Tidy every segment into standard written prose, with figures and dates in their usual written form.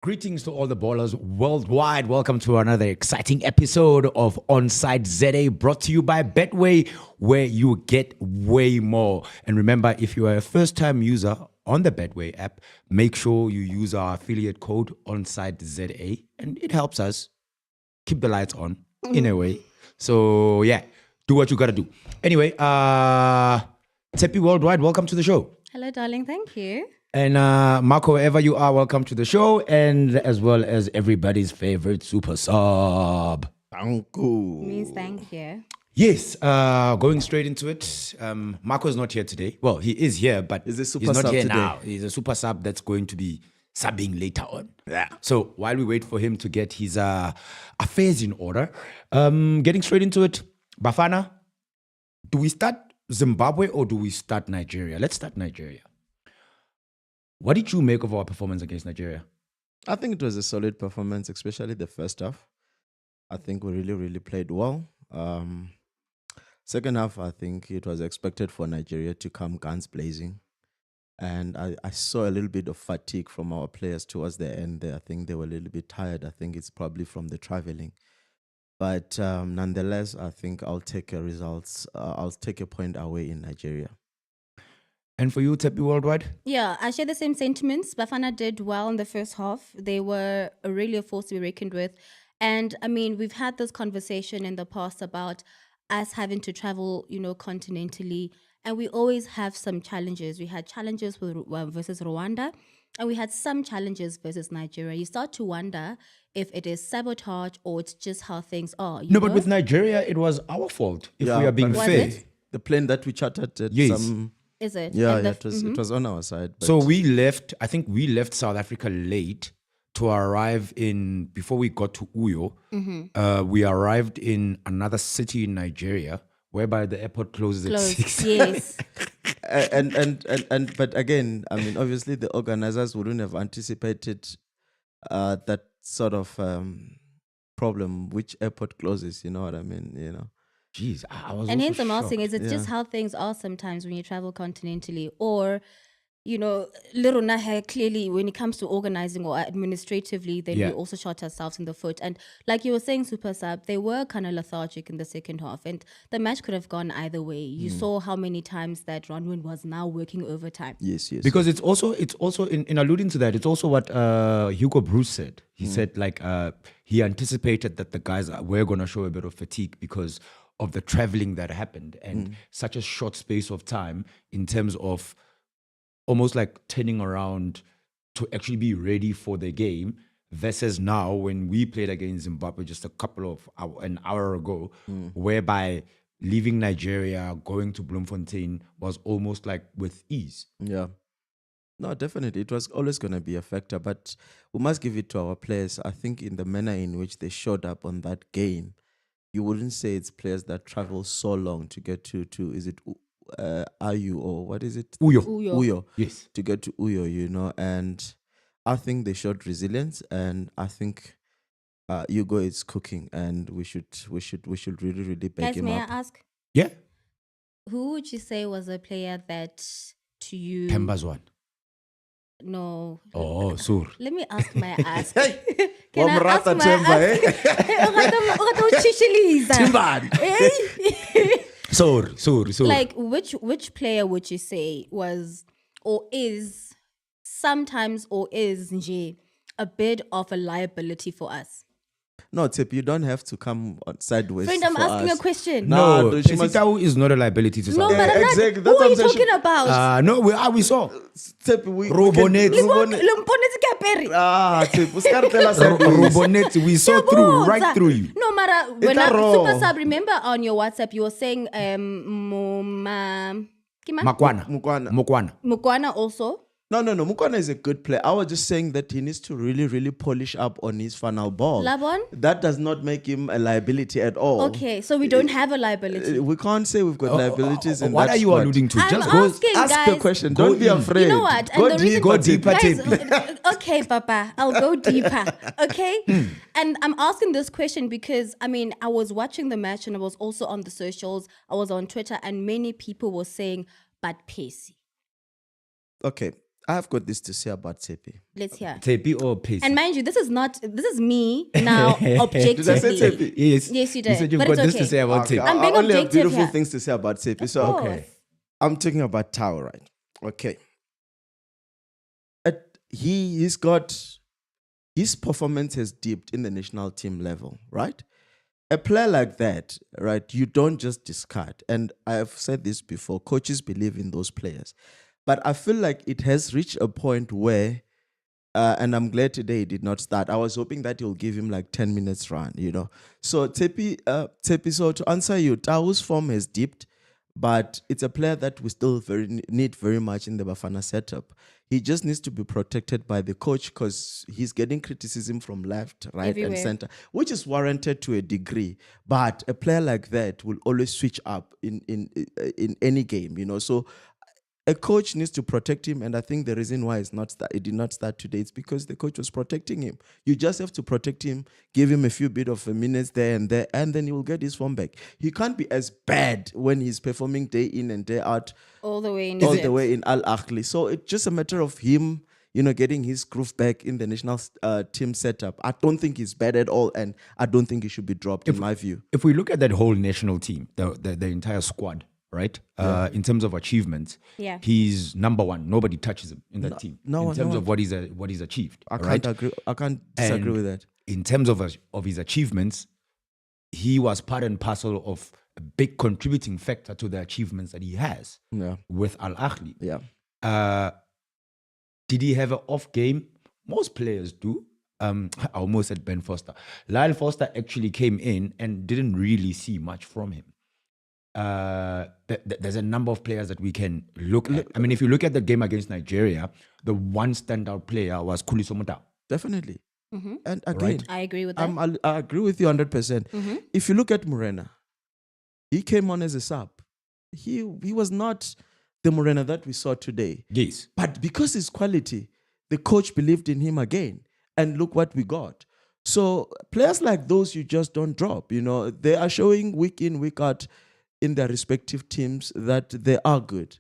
Greetings to all the ballers worldwide. Welcome to another exciting episode of Onside ZA, brought to you by Betway, where you get way more. And remember, if you are a first-time user on the Betway app, make sure you use our affiliate code Onside ZA, and it helps us keep the lights on in a way. So yeah, do what you gotta do. Anyway, Tepi Worldwide, welcome to the show. Hello, darling. Thank you. And Marco, wherever you are, welcome to the show, and as well as everybody's favorite super sub, Angu. Means thank you. Yes, going straight into it. Marco's not here today. Well, he is here, but He's he's not sub here today. now. He's a super sub that's going to be subbing later on. Yeah. So while we wait for him to get his affairs in order, getting straight into it, Bafana, do we start Zimbabwe or do we start Nigeria? Let's start Nigeria. What did you make of our performance against Nigeria? I think it was a solid performance, especially the first half. I think we really played well. Second half, I think it was expected for Nigeria to come guns blazing. And I saw a little bit of fatigue from our players towards the end there. I think they were a little bit tired. I think it's probably from the traveling. But nonetheless, I think I'll take a results. I'll take a point away in Nigeria. And for you, Tepi Worldwide? Yeah, I share the same sentiments. Bafana did well in the first half. They were really a force to be reckoned with. And I mean, we've had this conversation in the past about us having to travel, continentally. And we always have some challenges. We had challenges versus Rwanda, and we had some challenges versus Nigeria. You start to wonder if it is sabotage or it's just how things are. But with Nigeria, it was our fault, if we are being Was fair. it? The plane that we chartered at Yes. some... Is it? Yeah, And it was on our side. But So we left South Africa late to arrive before we got to Uyo. We arrived in another city in Nigeria, whereby the airport closes at 6. Yes. but again, I mean, obviously the organizers wouldn't have anticipated that sort of problem, which airport closes, you know what I mean, Jeez, I was And also hence I'm asking, shocked. is it just how things are sometimes when you travel continentally? Or, little Nahe, clearly when it comes to organizing or administratively, then we also shot ourselves in the foot. And like you were saying, Super Sub, they were kind of lethargic in the second half. And the match could have gone either way. You saw how many times that Ronwin was now working overtime. Yes. Because it's also in alluding to that, it's also what Hugo Bruce said. He said he anticipated that the guys were going to show a bit of fatigue because of the traveling that happened and such a short space of time in terms of almost like turning around to actually be ready for the game versus now when we played against Zimbabwe just an hour ago, whereby leaving Nigeria, going to Bloemfontein was almost like with ease. Yeah. No, definitely. It was always going to be a factor, but we must give it to our players. I think in the manner in which they showed up on that game, you wouldn't say it's players that travel so long to get to is it Ayu or what is it? Uyo. Yes. To get to Uyo, and I think they showed resilience, and I think Hugo is cooking, and we should really back Guys, him may up. I ask, Yeah. who would you say was a player that to you... Pemba's one. No. Oh, sur. Let me ask my ask. Wa Can I ask Mrata my Temba, ask? Sur. Like, which player would you say was or is sometimes or is nje a bit of a liability for us? No, Tip, you don't have to come on sideways. Friend, I'm for asking us. a question. No, she must- Pesitau is not a liability to No, South but Africa. I'm not. Exactly, Who that's are what you I'm saying. talking about? No, we saw. Tip, we Robonet. Limponetse ke apere. Tip, tell us Robonet, we saw through, right through you. No, Mara, when a raw. Super Sub, remember on your WhatsApp, you were saying Mukwana also. No. Mukwana is a good player. I was just saying that he needs to really polish up on his final ball. Labon? That does not make him a liability at all. Okay, so we don't have a liability. We can't say we've got liabilities in What that are you squad. alluding to? I'm Just go. asking, Ask guys. the question. Go Don't be in. afraid. You know what? And Go the reason- Go deeper, Guys, Tepi. okay, Papa, I'll go deeper. Okay? And I'm asking this question because, I mean, I was watching the match and I was also on the socials. I was on Twitter and many people were saying, but Pacey. Okay. I've got this to say about Tepi. Let's hear. Tepi or Pace? And mind you, this is me now objectively. Did I say Tepi? Yes. Yes, you You did. said you've But got it's this to okay. say about Okay, Tepi. I'm being I only have objective beautiful here. things to say about Tepi. So Okay. I'm talking about Tao, right? Okay. He's got his performance has dipped in the national team level, right? A player like that, right? You don't just discard. And I've said this before. Coaches believe in those players, but I feel like it has reached a point where. And I'm glad today he did not start. I was hoping that he'll give him like 10 minutes run, So Tepi, so to answer you, Tao's form has dipped, but it's a player that we still need very much in the Bafana setup. He just needs to be protected by the coach because he's getting criticism from left, right, Everywhere. and center, which is warranted to a degree. But a player like that will always switch up in any game, So a coach needs to protect him, and I think the reason why it did not start today is because the coach was protecting him. You just have to protect him, give him a few bit of minutes there, and then he will get his form back. He can't be as bad when he's performing day in and day out, All the way in Al Ahly. So it's just a matter of him, getting his groove back in the national team setup. I don't think he's bad at all, and I don't think he should be dropped, in my view. If we look at that whole national team, the entire squad, right? In terms of achievements, Yeah. he's number one. Nobody touches him in that team. no in one, terms no of what he's achieved. I right? can't agree. I can't disagree And with that. In terms of his achievements, he was part and parcel of a big contributing factor to the achievements that he has Yeah. with Al Ahly. Yeah. Did he have an off game? Most players do. I almost said Ben Foster. Lyle Foster actually came in and didn't really see much from him. There's a number of players that we can look at. I mean, if you look at the game against Nigeria, the one standout player was Khuliso Motau. Definitely. Mm-hmm. And again, Right. I agree with that. I agree with you 100%. Mm-hmm. If you look at Morena, he came on as a sub. He was not the Morena that we saw today. Yes. But because his quality, the coach believed in him again. And look what we got. So players like those, you just don't drop. They are showing week in, week out in their respective teams that they are good,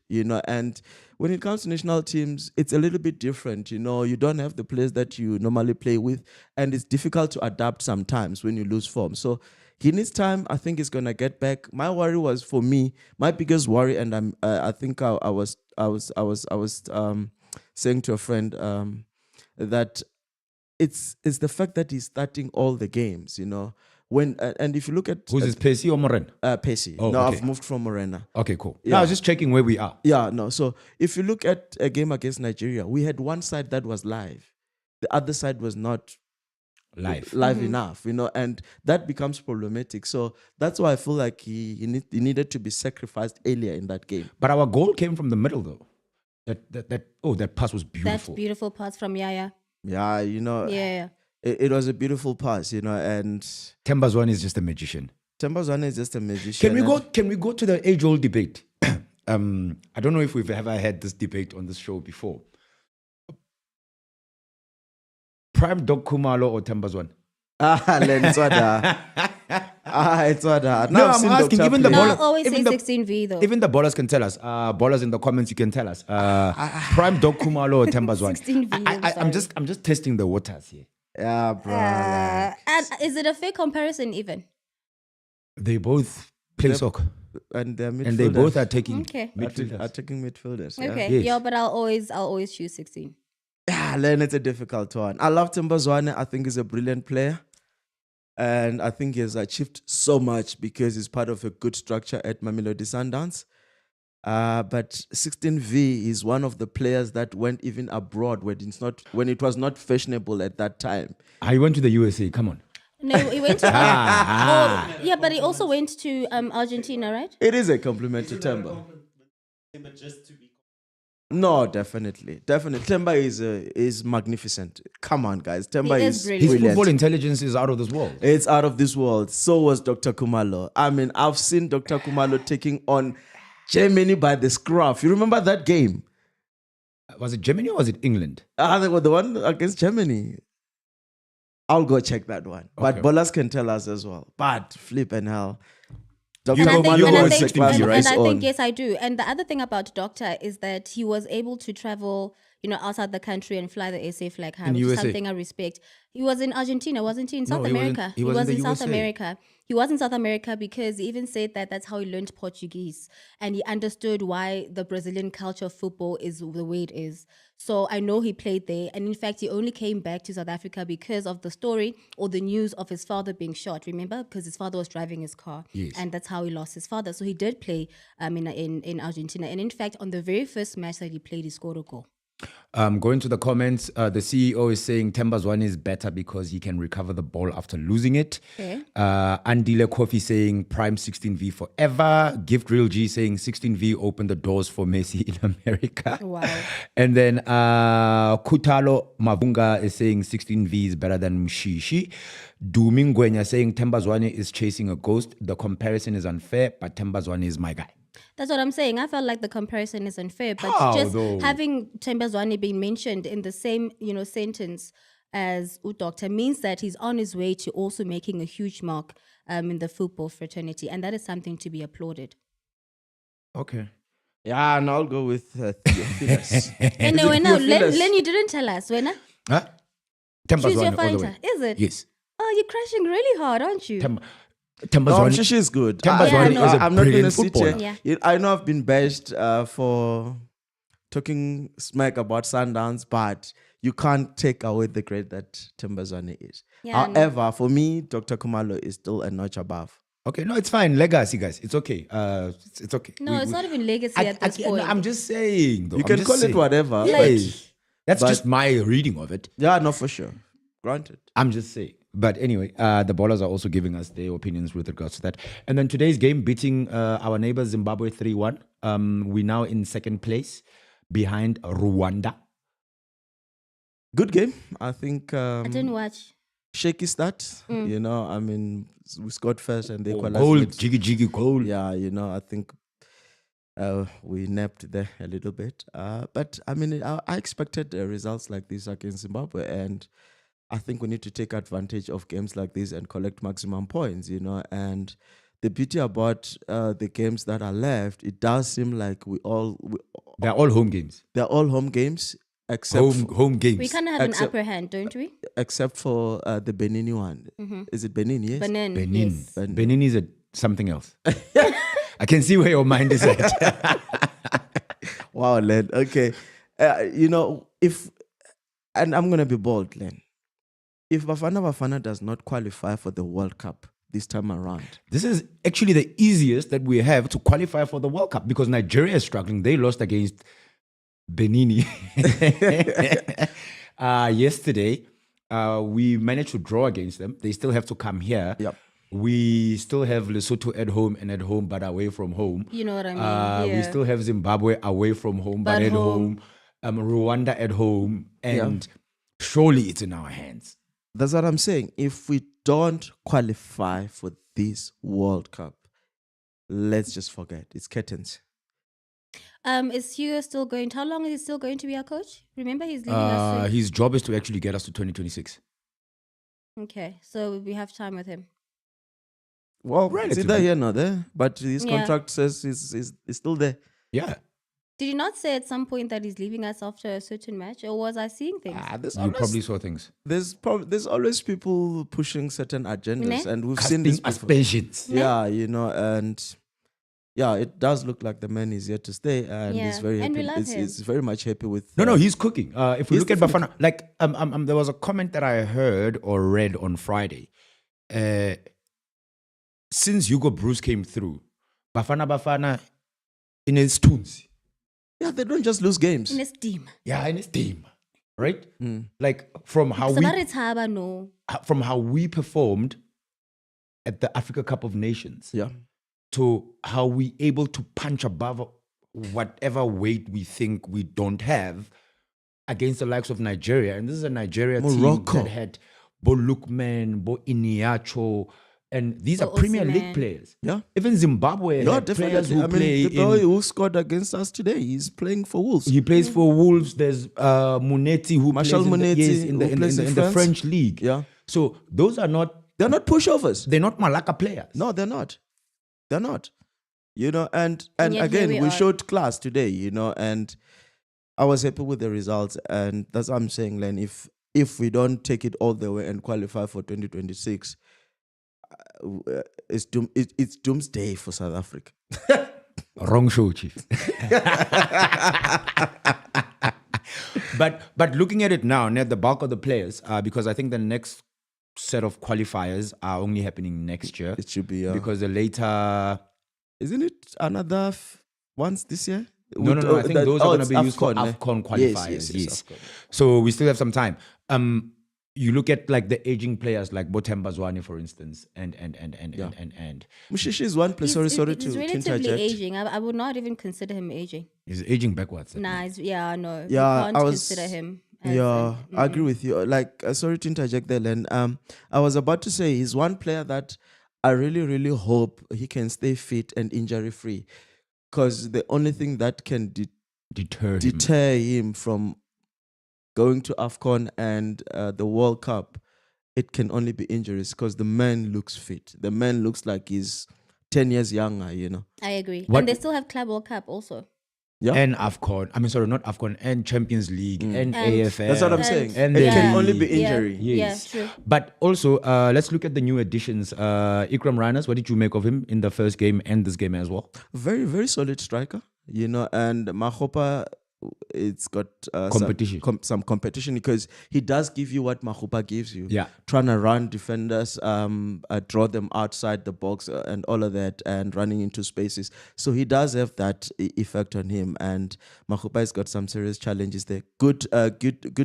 and when it comes to national teams, it's a little bit different, you don't have the players that you normally play with, and it's difficult to adapt sometimes when you lose form. So he needs time. I think he's gonna get back. My worry was, for me, my biggest worry, and I think I was saying to a friend that it's the fact that he's starting all the games, When and if you look at Who's this, Pacey or Moren? Pacey. Oh, no, okay. I've moved from Morena. Okay, cool. Yeah. No, I was just checking where we are. Yeah, no. So if you look at a game against Nigeria, we had one side that was live, the other side was not Live. enough, and that becomes problematic. So that's why I feel like he needed to be sacrificed earlier in that game. But our goal came from the middle, though. That pass was beautiful. That beautiful pass from Yaya. Yeah, Yeah. it was a beautiful pass, and Tembazwane is just a magician. Tembazwane is just a magician. Can we go to the age-old debate? I don't know if we've ever had this debate on this show before. Prime Dog Kumalo or Tembazwane? It's what. Now No, I've I'm seen asking, Dr. even the play. ball- No, I always say even the- 16V though. Even the ballers can tell us. Ballers in the comments, you can tell us. Prime Dog Kumalo or Tembazwane? 16V, I'm I'm just testing the waters here. Yeah, bro. And is it a fair comparison even? They both play soccer, And they're midfielders. and they both are taking Okay. midfielders. are taking midfielders. Yeah. Okay. Yes. Yeah, but I'll always choose 16. Yeah, Len, it's a difficult one. I love Tembazwane. I think he's a brilliant player. And I think he has achieved so much because he's part of a good structure at Mamelodi Sundowns. But 16V is one of the players that went even abroad when it was not fashionable at that time. I went to the USA. Come on. No, he went to yeah, but he also went to Argentina, right? It is a compliment to Temba. No, definitely. Temba is magnificent. Come on, guys. Temba He is is His brilliant. football intelligence is out of this world. It's out of this world. So was Dr. Kumalo. I mean, I've seen Dr. Kumalo taking on Germany by the scruff. You remember that game? Was it Germany or was it England? They were the one against Germany. I'll go check that one. But Okay. ballers can tell us as well. But flip and hell. Dr. You And I go- think, you and go I with think, 16V, and, right? and I on. think yes, I do. And the other thing about Doctor is that he was able to travel, outside the country and fly the SA flag high, In which is USA. something I respect. He was in Argentina, wasn't he? In South he was in- America. he was in the in South USA. America. He was in South America because he even said that that's how he learned Portuguese. And he understood why the Brazilian culture of football is the way it is. So I know he played there. And in fact, he only came back to South Africa because of the story or the news of his father being shot. Remember? Because his father was driving his car. Yes. And that's how he lost his father. So he did play in Argentina. And in fact, on the very first match that he played, he scored a goal. Going to the comments, the CEO is saying Tembazwane is better because he can recover the ball after losing it. Okay. Andile Coffee saying Prime 16V forever. Gift Real G saying 16V opened the doors for Messi in America. Wow. And then Kutalo Mavunga is saying 16V is better than Mshishi. Dumingwenya saying Tembazwane is chasing a ghost. The comparison is unfair, but Tembazwane is my guy. That's what I'm saying. I felt like the comparison is unfair, but How, just though? having Tembazwane being mentioned in the same, sentence as Udokta means that he's on his way to also making a huge mark in the football fraternity, and that is something to be applauded. Okay. Yeah, and I'll go with Theophilus. And Is it now, Theophilus? Len, you didn't tell us. When Huh? choose your Tembazwane all the fighter, way. is it? Yes. Oh, you're crashing really hard, aren't you? No, Tembazwane. Mshishi is good. Tembazwane is a I'm not going to brilliant sit footballer. here. Yeah. I know I've been bashed for talking smack about Sundowns, but you can't take away the grade that Tembazwane is. Yeah, I know. However, for me, Dr. Kumalo is still a notch above. Okay, no, it's fine. Legacy, guys. It's okay. It's okay. No, it's not even legacy at this point. I'm just saying, though. You I'm can just call it saying. whatever. Hey, that's but- just my reading of it. Yeah, no, for sure. Granted. I'm just saying. But anyway, the ballers are also giving us their opinions with regards to that. And then today's game, beating our neighbors Zimbabwe 3-1. We're now in second place behind Rwanda. Good game. I think I didn't watch. shaky start. I mean, we scored first and they equalized. Goal, mid- jiggy goal. Yeah, I think we napped there a little bit. But I mean, I expected results like this against Zimbabwe, and I think we need to take advantage of games like this and collect maximum points, and the beauty about the games that are left, it does seem like They're all home games. they're all home games except Home games. We kind of have an Except- upper hand, don't we? except for the Benin one. Is it Benin? Yes. Benin. Benin. Yes. Benin is something else. I can see where your mind is at. Wow, Len. Okay. If, and I'm going to be bold, Len. If Bafana Bafana does not qualify for the World Cup this time around, This is actually the easiest that we have to qualify for the World Cup because Nigeria is struggling. They lost against Benini yesterday. We managed to draw against them. They still have to come here. Yep. We still have Lesotho at home and at home, but away from home. You know what I mean? We Yeah. still have Zimbabwe away from home, but But at home. home. Rwanda at home. And surely it's in our hands. that's what I'm saying. If we don't qualify for this World Cup, let's just forget. It's curtains. Is Hugo still going? How long is he still going to be our coach? Remember, he's leaving us soon. His job is to actually get us to 2026. Okay, so we have time with him. Well, it's Relatively. either here nor there, but his Yeah. contract says he's still there. Yeah. Did you not say at some point that he's leaving us after a certain match, or was I seeing things? You probably saw things. There's always people pushing certain agendas, Ne? and we've seen this before. aspersions. Yeah, and yeah, it does look like the man is here to stay, and he's Yeah, very and happy. we love him. He's very much happy with. No, he's cooking. If we He's look at definitely Bafana, like there was a comment that I heard or read on Friday. Since Hugo Bruce came through, Bafana in his tunes, Yeah, they don't just lose games. In his team. yeah, in his team, right? Like from how we performed at the Africa Cup of Nations Yeah, to how we able to punch above whatever weight we think we don't have against the likes of Nigeria. And this is a Nigeria Morocco. team that had Bo Lukman, Bo Iniacho, and these are Bo Premier League Osimhen. players. yeah. Even Zimbabwe No, had players definitely. who I play mean, the boy in... who scored against us today, he's playing for Wolves. He plays for Wolves. There's Munetti who Marshal plays Munetti, in the, who plays in the France. French league. Yeah, So those are not... they're not pushovers. They're not Malacca players. No, they're not. They're not. And And yet here again, we we are. showed class today. And I was happy with the results, and that's what I'm saying, Len. If we don't take it all the way and qualify for 2026, it's doomsday for South Africa. Wrong show, chief. But looking at it now, the bulk of the players, because I think the next set of qualifiers are only happening next year. It should be because the later, isn't it another once this year? No. I think those are going to be used for AFCON, AFCON qualifiers. Yes. AFCON. So we still have some time. You look at like the aging players like Bothemba Zwane, for instance, and. Mushishi is one player. Sorry He's to relatively interject. aging. I would not even consider him aging. He's aging backwards. No. Yeah, You can't I was- consider him. Yeah, I agree with you. Like, sorry to interject there, Len. I was about to say he's one player that I really, really hope he can stay fit and injury free, because the only thing that can deter him from going to AFCON and the World Cup, it can only be injuries, because the man looks fit. The man looks like he's 10 years younger, you know. I agree. What- And they still have Club World Cup also. Yeah. And AFCON. I mean, sorry, not AFCON, and Champions League, and AFL. That's what I'm And- saying. and it the can only league. be injury. Yes. Yeah, true. But also, let's look at the new additions. Ikram Rhiners, what did you make of him in the first game and this game as well? Very, very solid striker, you know, and Mahopa, it's got Competition. some competition, because he does give you what Mahopa gives you. Yeah. Trying to run defenders, draw them outside the box and all of that, and running into spaces. So he does have that effect on him, and Mahopa has got some serious challenges there. Good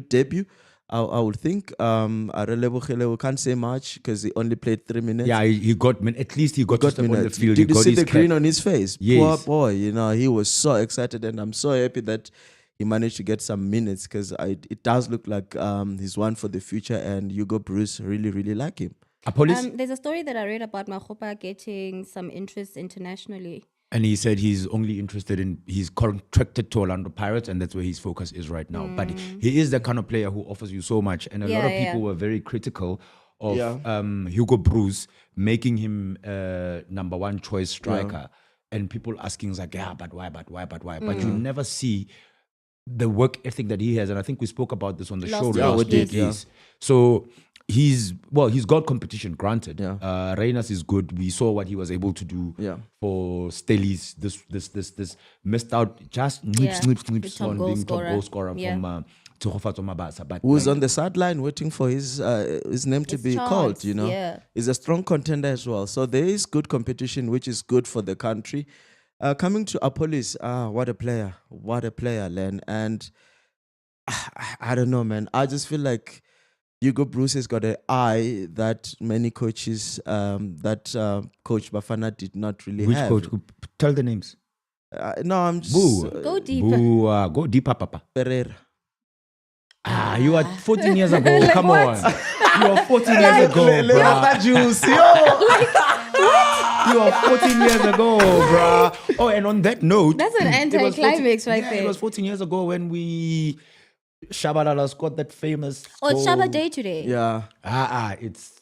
debut. I would think. We can't say much because he only played 3 minutes. Yeah, he got at least he got to step on the minutes. field. Did he you got see his the cap. grin on his face? Yes. Poor boy, you know, he was so excited, and I'm so happy that he managed to get some minutes, because it does look like he's one for the future, and Hugo Bruce really, really like him. Apologies. There's a story that I read about Mahopa getting some interest internationally. And he said he's only interested he's contracted to Orlando Pirates, and that's where his focus is right now. But he is the kind of player who offers you so much. And a lot of people were very critical of Hugo Bruce making him number one choice striker. And people asking like, but why? But you never see the work ethic that he has. And I think we spoke about this on the show week. last we week. did, Yes. So he's got competition, granted. Yeah. Reynas is good. We saw what he was able to do for Stellies. This missed out, just snips The top on goal being top scorer. goal scorer Yeah. from Tsogofatso Mabasa. But Who's on the sideline waiting for his name to His be chance, called, you know. yeah. He's a strong contender as well. So there is good competition, which is good for the country. Coming to Apolis, what a player, Len. And I don't know, man. I just feel like Hugo Bruce has got an eye that many coaches, Coach Bafana did not really which have. coach? Tell the names. No, I'm just... Boo. Go deeper. Go deeper, Papa. Pereira. You are 14 years ago. Come on. You are 14 years ago, bruh. You are 14 years ago, bruh. Oh, and on that note... That's an it was 14 anti-climax right there. It was 14 years ago when Shabalala scored that famous Oh, it's goal. Shaba Day today. Yeah. It's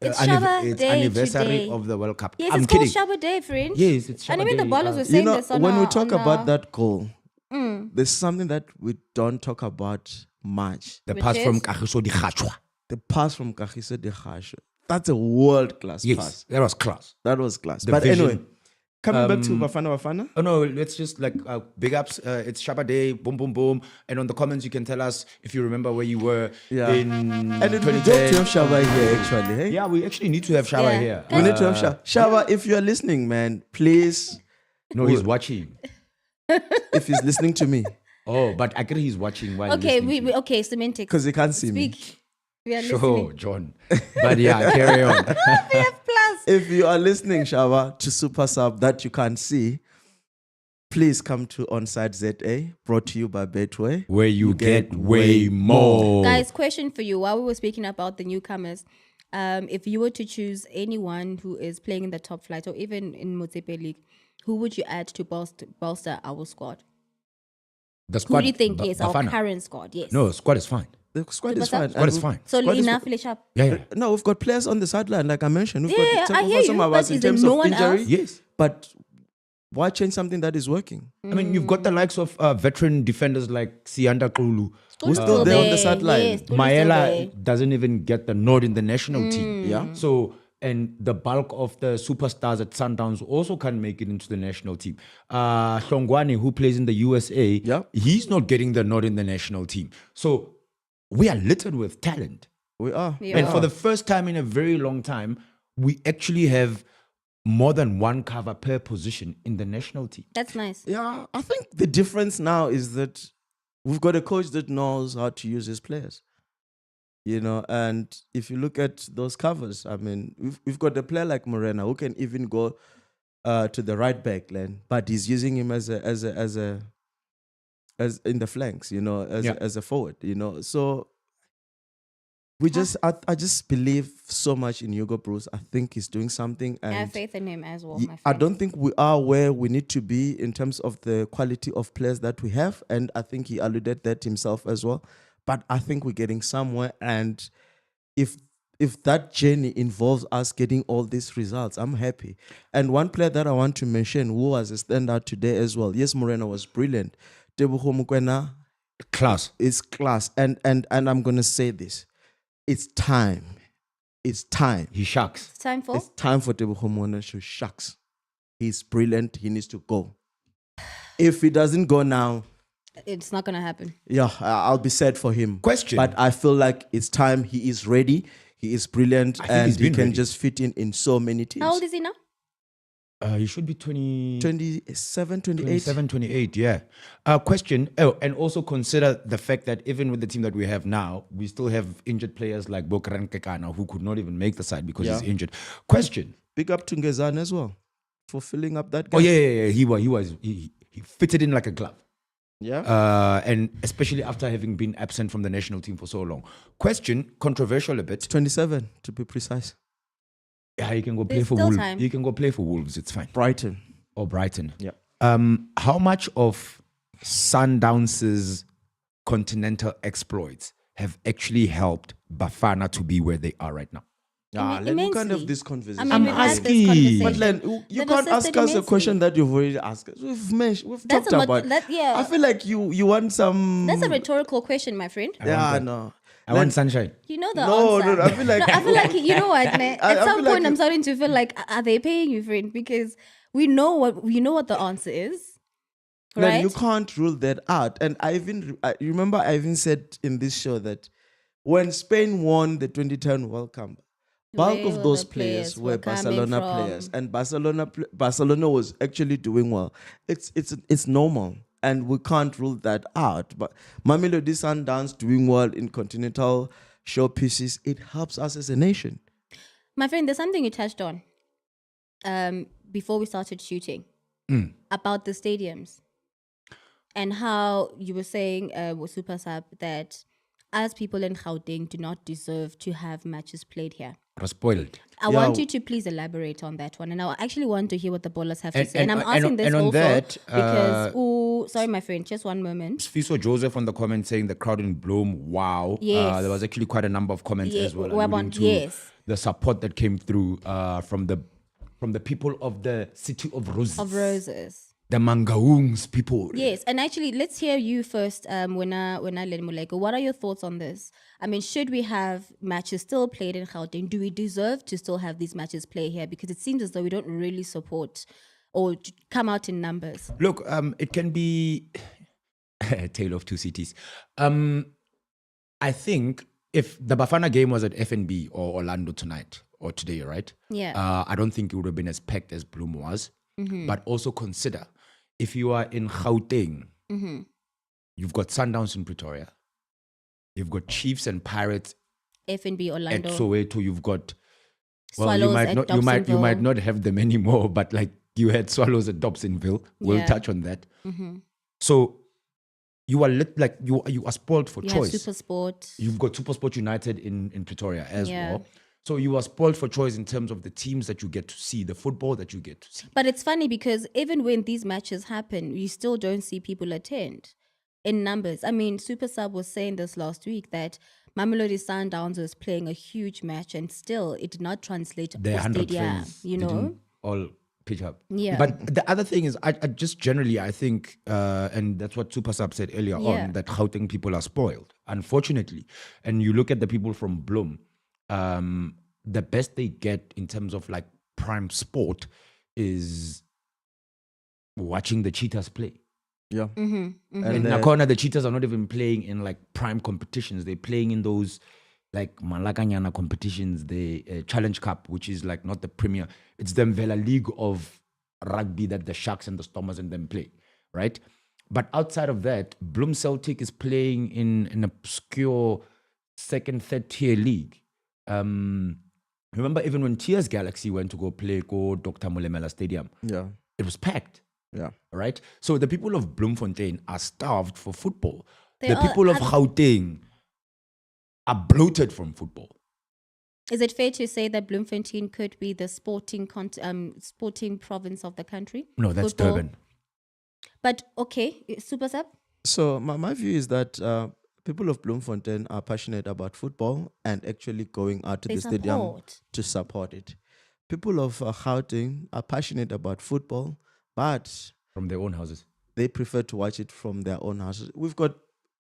Shaba it's Day anniversary today. of the World Cup. Yes, I'm it's kidding. called Shaba Day, friend. Yes, it's Shaba And even the Day, ballers were You saying know, this on when we our- talk on about our- that goal, there's something that we don't talk about much. The Which pass from is? Kagiso Dikgatshwa. The pass from Kagiso Dikgatshwa. That's a world-class Yes, pass. that was class. That was class. The But vision. anyway, coming back to Bafana Bafana. Oh no, let's just like big ups. It's Shaba Day, boom, boom, boom. And on the comments, you can tell us if you remember where you were Yeah. in And it would be 2010. dope to have Shaba here, actually. Hey? Yeah, we actually need to have Shaba Yeah. here. We need to have Shaba. Shaba, if you're listening, man, please, No, he's watching. if he's listening to me, Oh, but I agree he's watching while Okay, listening to okay, semantics. because he can't see me. Speak. We are Sure, listening. John. But yeah, carry on. Plus. If you are listening, Shaba, to Super Sub that you can't see, please come to Onside ZA, brought to you by Betway. Where you get way more. Guys, question for you. While we were speaking about the newcomers, if you were to choose anyone who is playing in the top flight or even in Motsepe League, who would you add to bolster our squad? The Who squad. do you think is our Bafana. current squad? Yes. No, squad is fine. The squad is What's up? fine. Squad And is fine. So Squad is enough, Leshap. Yeah. No, we've got players on the sideline, like I mentioned. We've Yeah, got I hear some you, of but us in is there terms no of one injury. else? Yes. But Why change something that is working? I mean, you've got the likes of veteran defenders like Sianda Kulu. Who's still there on the sideline? Yes, Tulu's still Maela doesn't even get the nod in the national team. Yeah. So, and the bulk of the superstars at Sundowns also can't make it into the national team. Hlongwane, who plays in the USA, Yeah. he's not getting the nod in the national team. So, we are littered with talent. We are. Yeah. And for the first time in a very long time, we actually have more than one cover per position in the national team. That's nice. Yeah, I think the difference now is that we've got a coach that knows how to use his players. You know, and if you look at those covers, I mean, we've got a player like Morena who can even go to the right back lane, but he's using him as in the flanks, you know, as a forward, you know. So I just believe so much in Hugo Bruce. I think he's doing something, and I have faith in him as well, my friend. I don't think we are where we need to be in terms of the quality of players that we have, and I think he alluded that himself as well. But I think we're getting somewhere, and if that journey involves us getting all these results, I'm happy. And one player that I want to mention who was a standout today as well. Yes, Moreno was brilliant. Tebogo Mokoena Class. is class, and I'm gonna say this. It's time. It's time. He shucks. It's time for It's time for Tebogo Mokoena to shucks. He's brilliant. He needs to go. If he doesn't go now, it's not gonna happen. yeah, I'll be sad for him. Question. But I feel like it's time. He is ready. He is brilliant, think and he's he been can ready. just fit in so many teams. How old is he now? He should be 27, 28. 27, 28, yeah. Question. Oh, and also consider the fact that even with the team that we have now, we still have injured players like Bokran Kekana who could not even make the side because he's injured. Question. Big up to Ngezan as well for filling up that gap. Oh, yeah. He fitted in like a glove. Yeah. And especially after having been absent from the national team for so long. Question, controversial a bit. 27 to be precise. Yeah, he can go play There's for still Wolves. time. He can go play for Wolves. It's fine. Brighton. Or Brighton. Yeah. How much of Sundowns' continental exploits have actually helped Bafana to be where they are right now? Let me kind of Immensely. this I conversation. mean, we've had this asking. conversation. But Len, you They've can't ask assisted us a immensely. question that you've already asked us. We've That's talked a about. yeah. I feel like you want some. That's a rhetorical question, my friend. Yeah, no. I want sunshine. You know the No, answer. no, I feel like I feel like you know what, ne? I At some feel like point, I'm you- starting to feel like, are they paying you, friend? Because we know what the answer is, Len, right? you can't rule that out. And I remember I even said in this show that when Spain won the 2010 World Cup, bulk Where of were those the players players were were coming Barcelona from? players, and Barcelona was actually doing well. It's normal, and we can't rule that out. But Mamelodi Sundowns doing well in continental showpieces, it helps us as a nation. My friend, there's something you touched on before we started shooting about the stadiums and how you were saying with Super Sub that as people in Gauteng do not deserve to have matches played here. We're spoiled. I want you to please elaborate on that one, and I actually want to hear what the ballers have to say. And I'm and asking this on also that, because, sorry, my friend, just one moment. Fiso Joseph on the comment saying the crowd in Bloom, wow. Yes. There was actually quite a number of comments Yeah, as well. Wabon, alluding to yes. the support that came through from the people of the city of Roses. Of roses. The Mangaungs people. Yes, and actually, let's hear you first, Wena Muleko. What are your thoughts on this? I mean, should we have matches still played in Gauteng? Do we deserve to still have these matches play here? Because it seems as though we don't really support or come out in numbers. Look, it can be a tale of two cities. I think if the Bafana game was at FNB or Orlando tonight or today, right? Yeah. I don't think it would have been as packed as Bloom was. But also consider, if you are in Gauteng, you've got Sundowns in Pretoria, you've got Chiefs and Pirates FNB at Orlando. Soweto, you've got Swallows you might at not you might Dobsonville. not have them anymore, but like you had Swallows at Dobsonville. We'll Yeah. touch on that. So you are you are spoiled for You have choice. Super Sport. You've got SuperSport United in Pretoria as Yeah. well. So you are spoiled for choice in terms of the teams that you get to see, the football that you get to see. But it's funny because even when these matches happen, you still don't see people attend in numbers. I mean, Super Sub was saying this last week that Mamelodi Sundowns was playing a huge match and still it did not translate to The 100 stadia, fans you know? didn't all pitch up. Yeah. But the other thing is, I just generally, I think, and that's what Super Sub said earlier Yeah. on, that Gauteng people are spoiled, unfortunately. And you look at the people from Bloem, the best they get in terms of like prime sport is watching the Cheetahs play. Yeah. Mm-hmm. And In the- Nakona, the Cheetahs are not even playing in like prime competitions. They're playing in those like Malakanyana competitions, the Challenge Cup, which is like not the premier. It's the Mvela League of rugby that the Sharks and the Stormers and them play, right? But outside of that, Bloem Celtic is playing in an obscure second, third tier league. Remember, even when Tears Galaxy went to go play Dr. Molemela Stadium, Yeah. it was packed. Yeah. Right? So the people of Bloemfontein are starved for football. They The are- people of have- Gauteng are bloated from football. Is it fair to say that Bloemfontein could be the sporting sporting province of the country? No, that's Football. Durban. But okay, Super Sub. So my view is that people of Bloemfontein are passionate about football and actually going out to They the stadium support. to support it. People of Gauteng are passionate about football, but From their own houses. they prefer to watch it from their own houses. We've got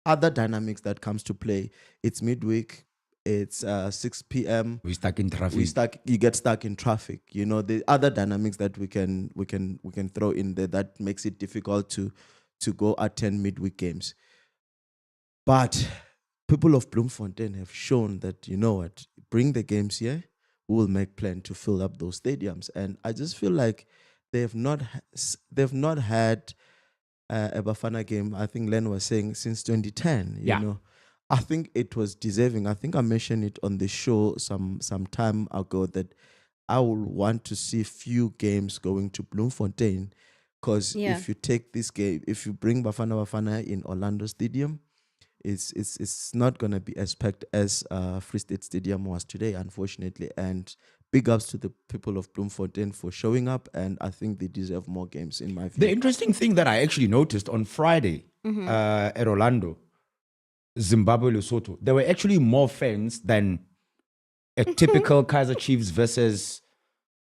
other dynamics that comes to play. It's midweek. It's 6 p.m. We're stuck in traffic. You get stuck in traffic. You know, the other dynamics that we can throw in there that makes it difficult to go attend midweek games. But people of Bloemfontein have shown that, you know what, bring the games here, we will make plan to fill up those stadiums. And I just feel like they've not had a Bafana game, I think Len was saying, since 2010. Yeah. You know, I think it was deserving. I think I mentioned it on the show some time ago that I would want to see few games going to Bloemfontein, because Yeah. if you take this game, if you bring Bafana Bafana in Orlando Stadium, it's not gonna be as packed as Free State Stadium was today, unfortunately. And big ups to the people of Bloemfontein for showing up, and I think they deserve more games in my view. The interesting thing that I actually noticed on Friday at Orlando, Zimbabwe, Lesotho, there were actually more fans than a typical Kaizer Chiefs versus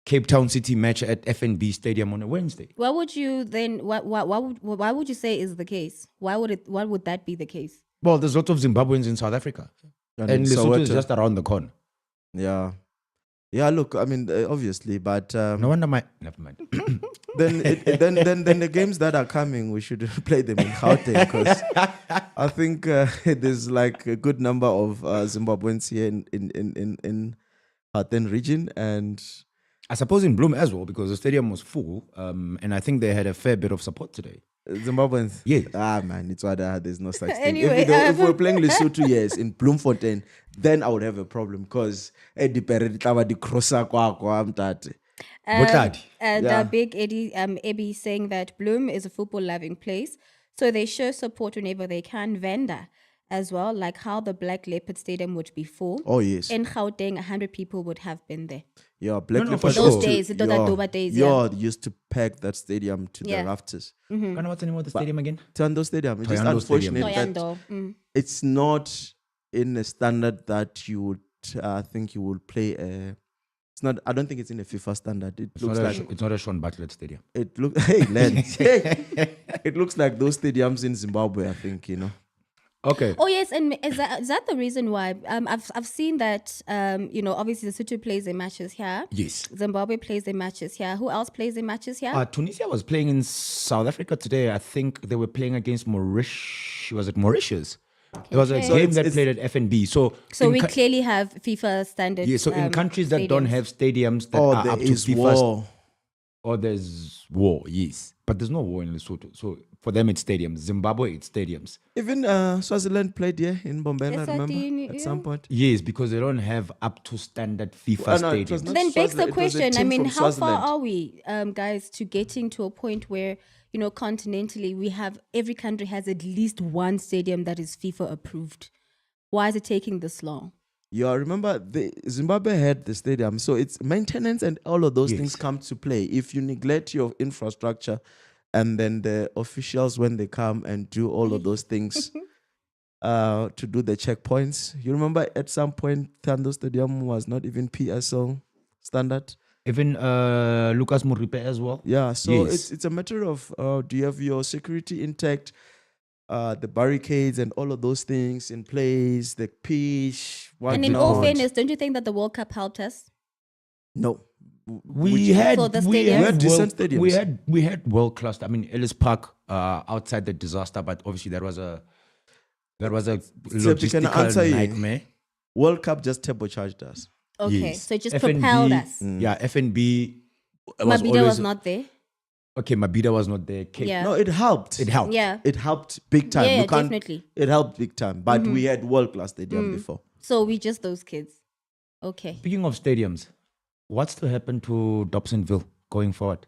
Cape Town City match at FNB Stadium on a Wednesday. What would you then? Why would you say is the case? Why would that be the case? Well, there's lots of Zimbabweans in South Africa. And And in Lesotho is Soweto. just around the corner. Yeah. Look, I mean, obviously, but No wonder never mind. then the games that are coming, we should play them in Gauteng, because I think there's like a good number of Zimbabweans here in Gauteng region, and I suppose in Bloem as well, because the stadium was full, and I think they had a fair bit of support today. Zimbabweans. Yes. Man, it's why there's no such thing. Anyway, If we're playing Lesotho, yes, in Bloemfontein, then I would have a problem, because Botladi. Yeah. The big Eddie saying that Bloem is a football loving place, so they show support whenever they can. Venda as well, like how the Black Leopard Stadium would be full. Oh yes. In Gauteng, 100 people would have been there. Yeah, Black No, Leopard for Those sure. days, those are Doba days. Yeah. used to pack that stadium to Yeah. the rafters. Kind of what's the name of the stadium again? Toyando Stadium. It's just Toyando Stadium. unfortunate that Toyando. it's not in a standard that you would think you would play a. It's not. I don't think it's in a FIFA standard. It looks like It's not a Sean Bartlett Stadium. it look. Hey, Len. Hey, it looks like those stadiums in Zimbabwe. I think you know. Okay. Oh yes, and is that the reason why? I've seen that. Obviously Lesotho plays their matches here. Yes. Zimbabwe plays their matches here. Who else plays their matches here? Tunisia was playing in South Africa today. I think they were playing against Mauritius. Was it Mauritius? It was a Okay. So game it's- that it's- played at FNB. So So in we co- clearly have FIFA standard. yeah. So in countries that don't stadiums. have stadiums that Oh, are there up to is FIFA, war. or there's war. Yes, but there's no war in Lesotho. So for them, it's stadiums. Zimbabwe, it's stadiums. Even Swaziland played here in Bombela. Yes, Remember Eswatini, at some yeah. point. Yes, because they don't have up to standard FIFA Well, no, it was stadiums. not Then begs the Swaziland, it was a question. I team mean, from how far Swaziland. are we, guys, to getting to a point where continentally we have every country has at least one stadium that is FIFA approved? Why is it taking this long? Yeah, remember Zimbabwe had the stadium, so it's maintenance and all of those Yes. things come to play. If you neglect your infrastructure, and then the officials when they come and do all of those things, to do the checkpoints. You remember at some point, Thando Stadium was not even PSL standard. Even Lucas Muripe as well. Yeah, so Yes. it's a matter of do you have your security intact, the barricades and all of those things in place, the pitch, And in whatnot. all fairness, don't you think that the World Cup helped us? No. We had For the we stadiums? had We had decent world, stadiums. we had world class. I mean, Ellis Park outside the disaster, but obviously that was a Seppi, can I answer logistical you? nightmare. World Cup just turbocharged us. Okay, Yes. so it just FNB propelled us. Yeah, FNB Mabida was not there. okay. Mabida was not there. Yeah. No, it helped. It helped. Yeah. It helped big time. Yeah, We can't- definitely. It helped big time. But we had world class stadium before. So we just those kids. Okay. Speaking of stadiums, what's to happen to Dobsonville going forward?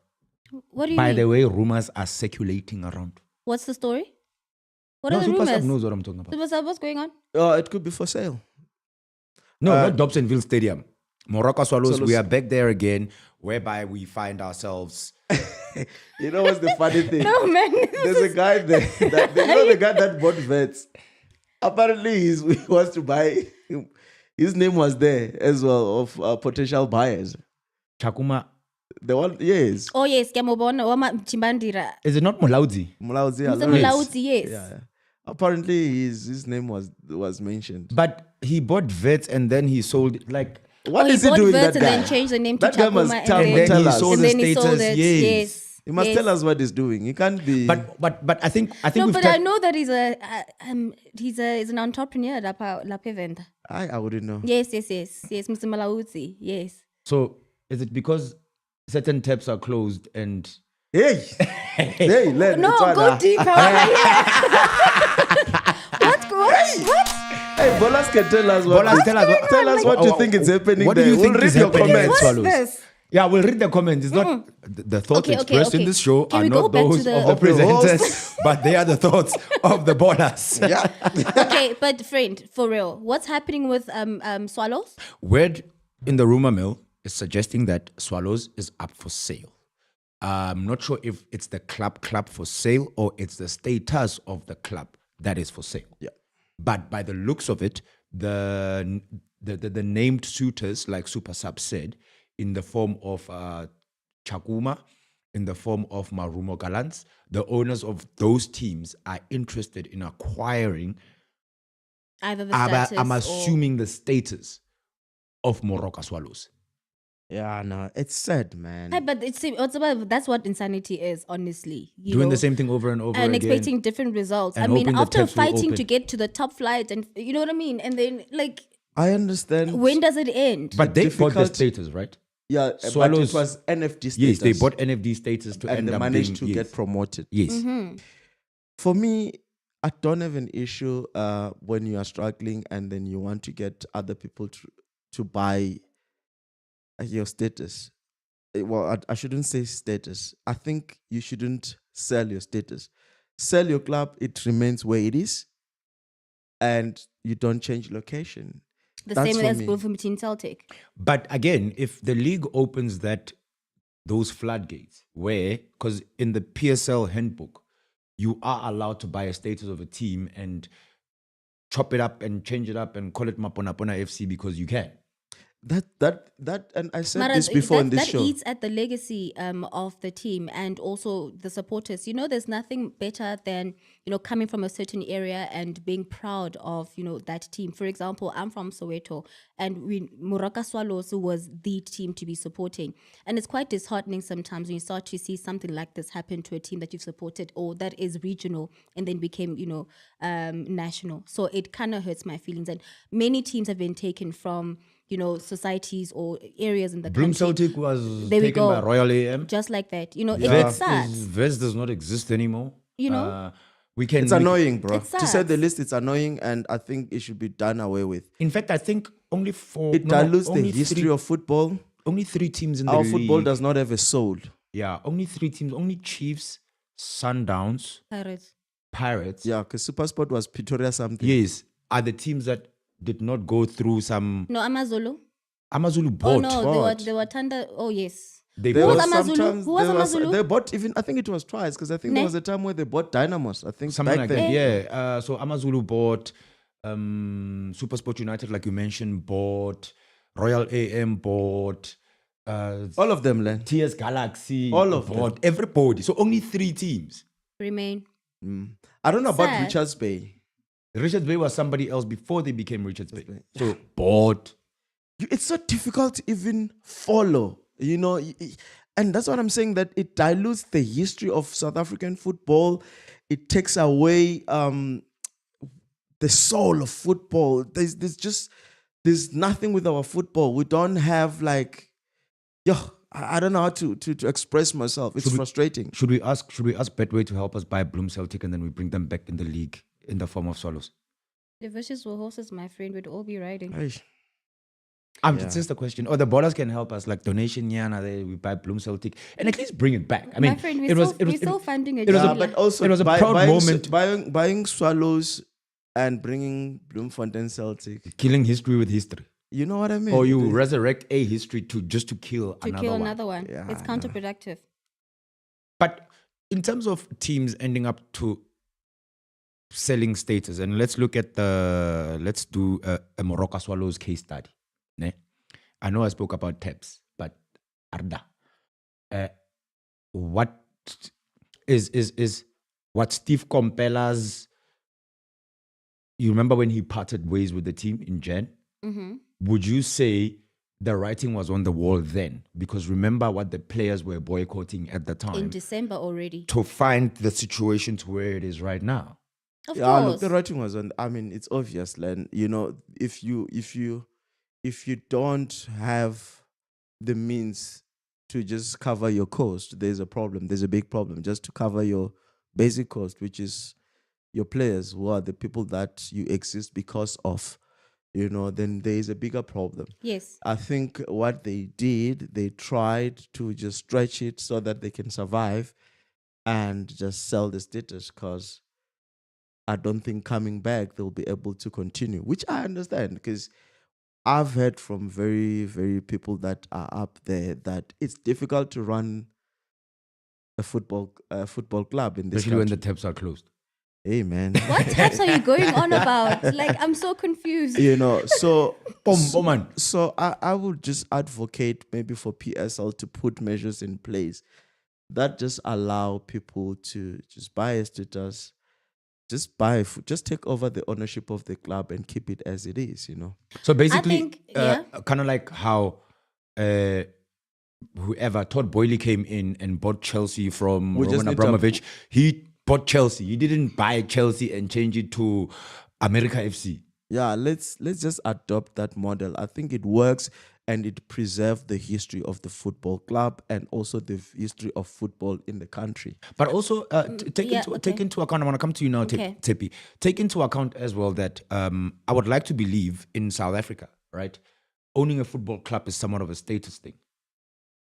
What do you By mean? the way, rumors are circulating around. What's the story? What No, are the Super Sub rumors? knows what I'm talking about. What's going on? It could be for sale. No, not Dobsonville Stadium. Morocco Swallows, Swallows. we are back there again, whereby we find ourselves. You know what's the funny thing? No, man. There's a guy there. The guy that bought vets. Apparently, he wants to buy. His name was there as well of potential buyers. Chakuma, The one, yes. Oh, yes. Kiamobona, Wama Chimbandira. is it not Mulaudzi? Mulauzi, Mr. Lawrence. Mulauzi, yes. Yeah. Apparently, his name was mentioned. But he bought vets and then he sold it. Like, What Oh, is he bought doing, Verts that and guy? then changed the name to That guy must Chakuma tell- and and then tell he us. sold and the then he sold status. it. Yes. Yes. He must yes. tell us what he's doing. He can't be. But I think No, we've but I know that he's an entrepreneur, La Pevenda. I wouldn't know. Yes, Mr. Malauzi, yes. So is it because certain taps are closed and Hey, hey, let No, it's on, go deeper. What? Hey, Bolas can tell us what. Bolas, tell us tell us what you think is happening What do there. you think we'll is read your happening comments. at Swallows? This? Yeah, we'll read the comments. It's not the thoughts Okay, expressed in okay. this show Can are we go not back to those the- of the Of the host. presenters, but they are the thoughts of the ballers. Yeah. Okay, but friend, for real, what's happening with Swallows? Word in the rumor mill is suggesting that Swallows is up for sale. I'm not sure if it's the club for sale or it's the status of the club that is for sale. Yeah. But by the looks of it, the named suitors, like Super Sub said, in the form of Chakuma, in the form of Marumo Galants, the owners of those teams are interested in acquiring, Either the status I'm or... assuming, the status of Morocco Swallows. Yeah, no, it's sad, man. Hey, but that's what insanity is, honestly. You Doing know? the same thing over and over and again. expecting different results. and I mean, hoping the after taps will fighting to open. get to the top flight, and you know what I mean? And then, like, I understand. when does it end? But they bought the difficult- status, right? yeah, but Swallows- it was NFT status. Yes, they bought NFD status to and end they up managed being, to get promoted. Yes. Mm-hmm. For me, I don't have an issue when you are struggling and then you want to get other people to buy your status. Well, I shouldn't say status. I think you shouldn't sell your status. Sell your club, it remains where it is, and you don't change location. The That's same for as me. between Celtic. But again, if the league opens those floodgates, where, because in the PSL handbook, you are allowed to buy a status of a team and chop it up and change it up and call it Mapona FC because you can. That and I said Mara, this before in this that show. eats at the legacy of the team and also the supporters. You know, there's nothing better than, you know, coming from a certain area and being proud of, you know, that team. For example, I'm from Soweto, and Morocco Swallows was the team to be supporting. And it's quite disheartening sometimes when you start to see something like this happen to a team that you've supported or that is regional and then became, you know, national. So it kind of hurts my feelings. And many teams have been taken from, you know, societies or areas in the Bloom country. Celtic was There we taken go. by Royal AM. Just like that. You know, Vets it sucks. Vets does not exist anymore. You know? It's annoying, bro. It To say the sucks. least, it's annoying, and I think it should be done away with. In fact, I think only It dilutes the history of football. only 3 teams in the Our league. football does not have a soul. Yeah, only 3 teams. Only Chiefs, Sundowns, Pirates. Pirates. Yeah, because Supersport was Pretoria something. Yes, are the teams that did not go through some. No, Amazulu. Amazulu Oh bought. no, they were Thunder. Oh yes. They There Who bought was Amazulu? sometimes- Who was there was- Amazulu? They bought even, I think it was twice, because I think Ne? there was a time where they bought Dynamos. I think something back like then. that. Yeah. So Amazulu bought. Supersport United, like you mentioned, bought. Royal AM bought. All of them, Len. TS Galaxy, All of them. everybody. So only 3 teams. Remain. I don't know about Sad. Richards Bay. Richards Bay was somebody else before they became Richards Bay. So board. It's so difficult to even follow, and that's what I'm saying, that it dilutes the history of South African football. It takes away the soul of football. There's nothing with our football. We don't have I don't know how to express myself. It's frustrating. Should we ask Betway to help us buy Bloom Celtic and then we bring them back in the league in the form of Swallows? The wishes were horses, my friend. We'd all be riding. Aish. It's just a question. Or the ballers can help us, like donation, we buy Bloom Celtic and at least bring it back. I mean, my friend, we're still funding it. But also it was a proud moment. Buying Swallows and bringing Bloemfontein Celtic. Killing history with history. You know what I mean? Or you resurrect a history to kill another one. Yeah, it's counterproductive. But in terms of teams ending up to selling status, and let's do a Morocco Swallows case study. Ne? I know I spoke about Teps, but Arda, what is what Steve Compella's? You remember when he parted ways with the team in Jan? Mm-hmm. Would you say the writing was on the wall then? Because remember what the players were boycotting at the time. In December already. To find the situation to where it is right now. Of Look, course. the writing was on. I mean, it's obvious, Len. If you don't have the means to just cover your cost, there's a problem. There's a big problem. Just to cover your basic cost, which is your players, who are the people that you exist because of, then there is a bigger problem. Yes. I think what they did, they tried to just stretch it so that they can survive and just sell the status, because I don't think coming back they'll be able to continue, which I understand, because I've heard from very, very people that are up there that it's difficult to run a football club in this Especially when the country. taps are closed. Hey, man. What taps are you going on about? I'm so confused. So Man. So I would just advocate maybe for PSL to put measures in place that just allow people to just buy a status, just take over the ownership of the club and keep it as it is, So basically, think, yeah. kind of like how whoever Todd Boehly came in and bought Chelsea from We just Roman need to- Abramovich. He bought Chelsea. He didn't buy Chelsea and change it to America FC. Yeah, let's just adopt that model. I think it works, and it preserves the history of the football club and also the history of football in the country. But also take okay. into account. I want to come to you now, Okay. Tepi. Take into account as well that I would like to believe in South Africa, right? Owning a football club is somewhat of a status thing,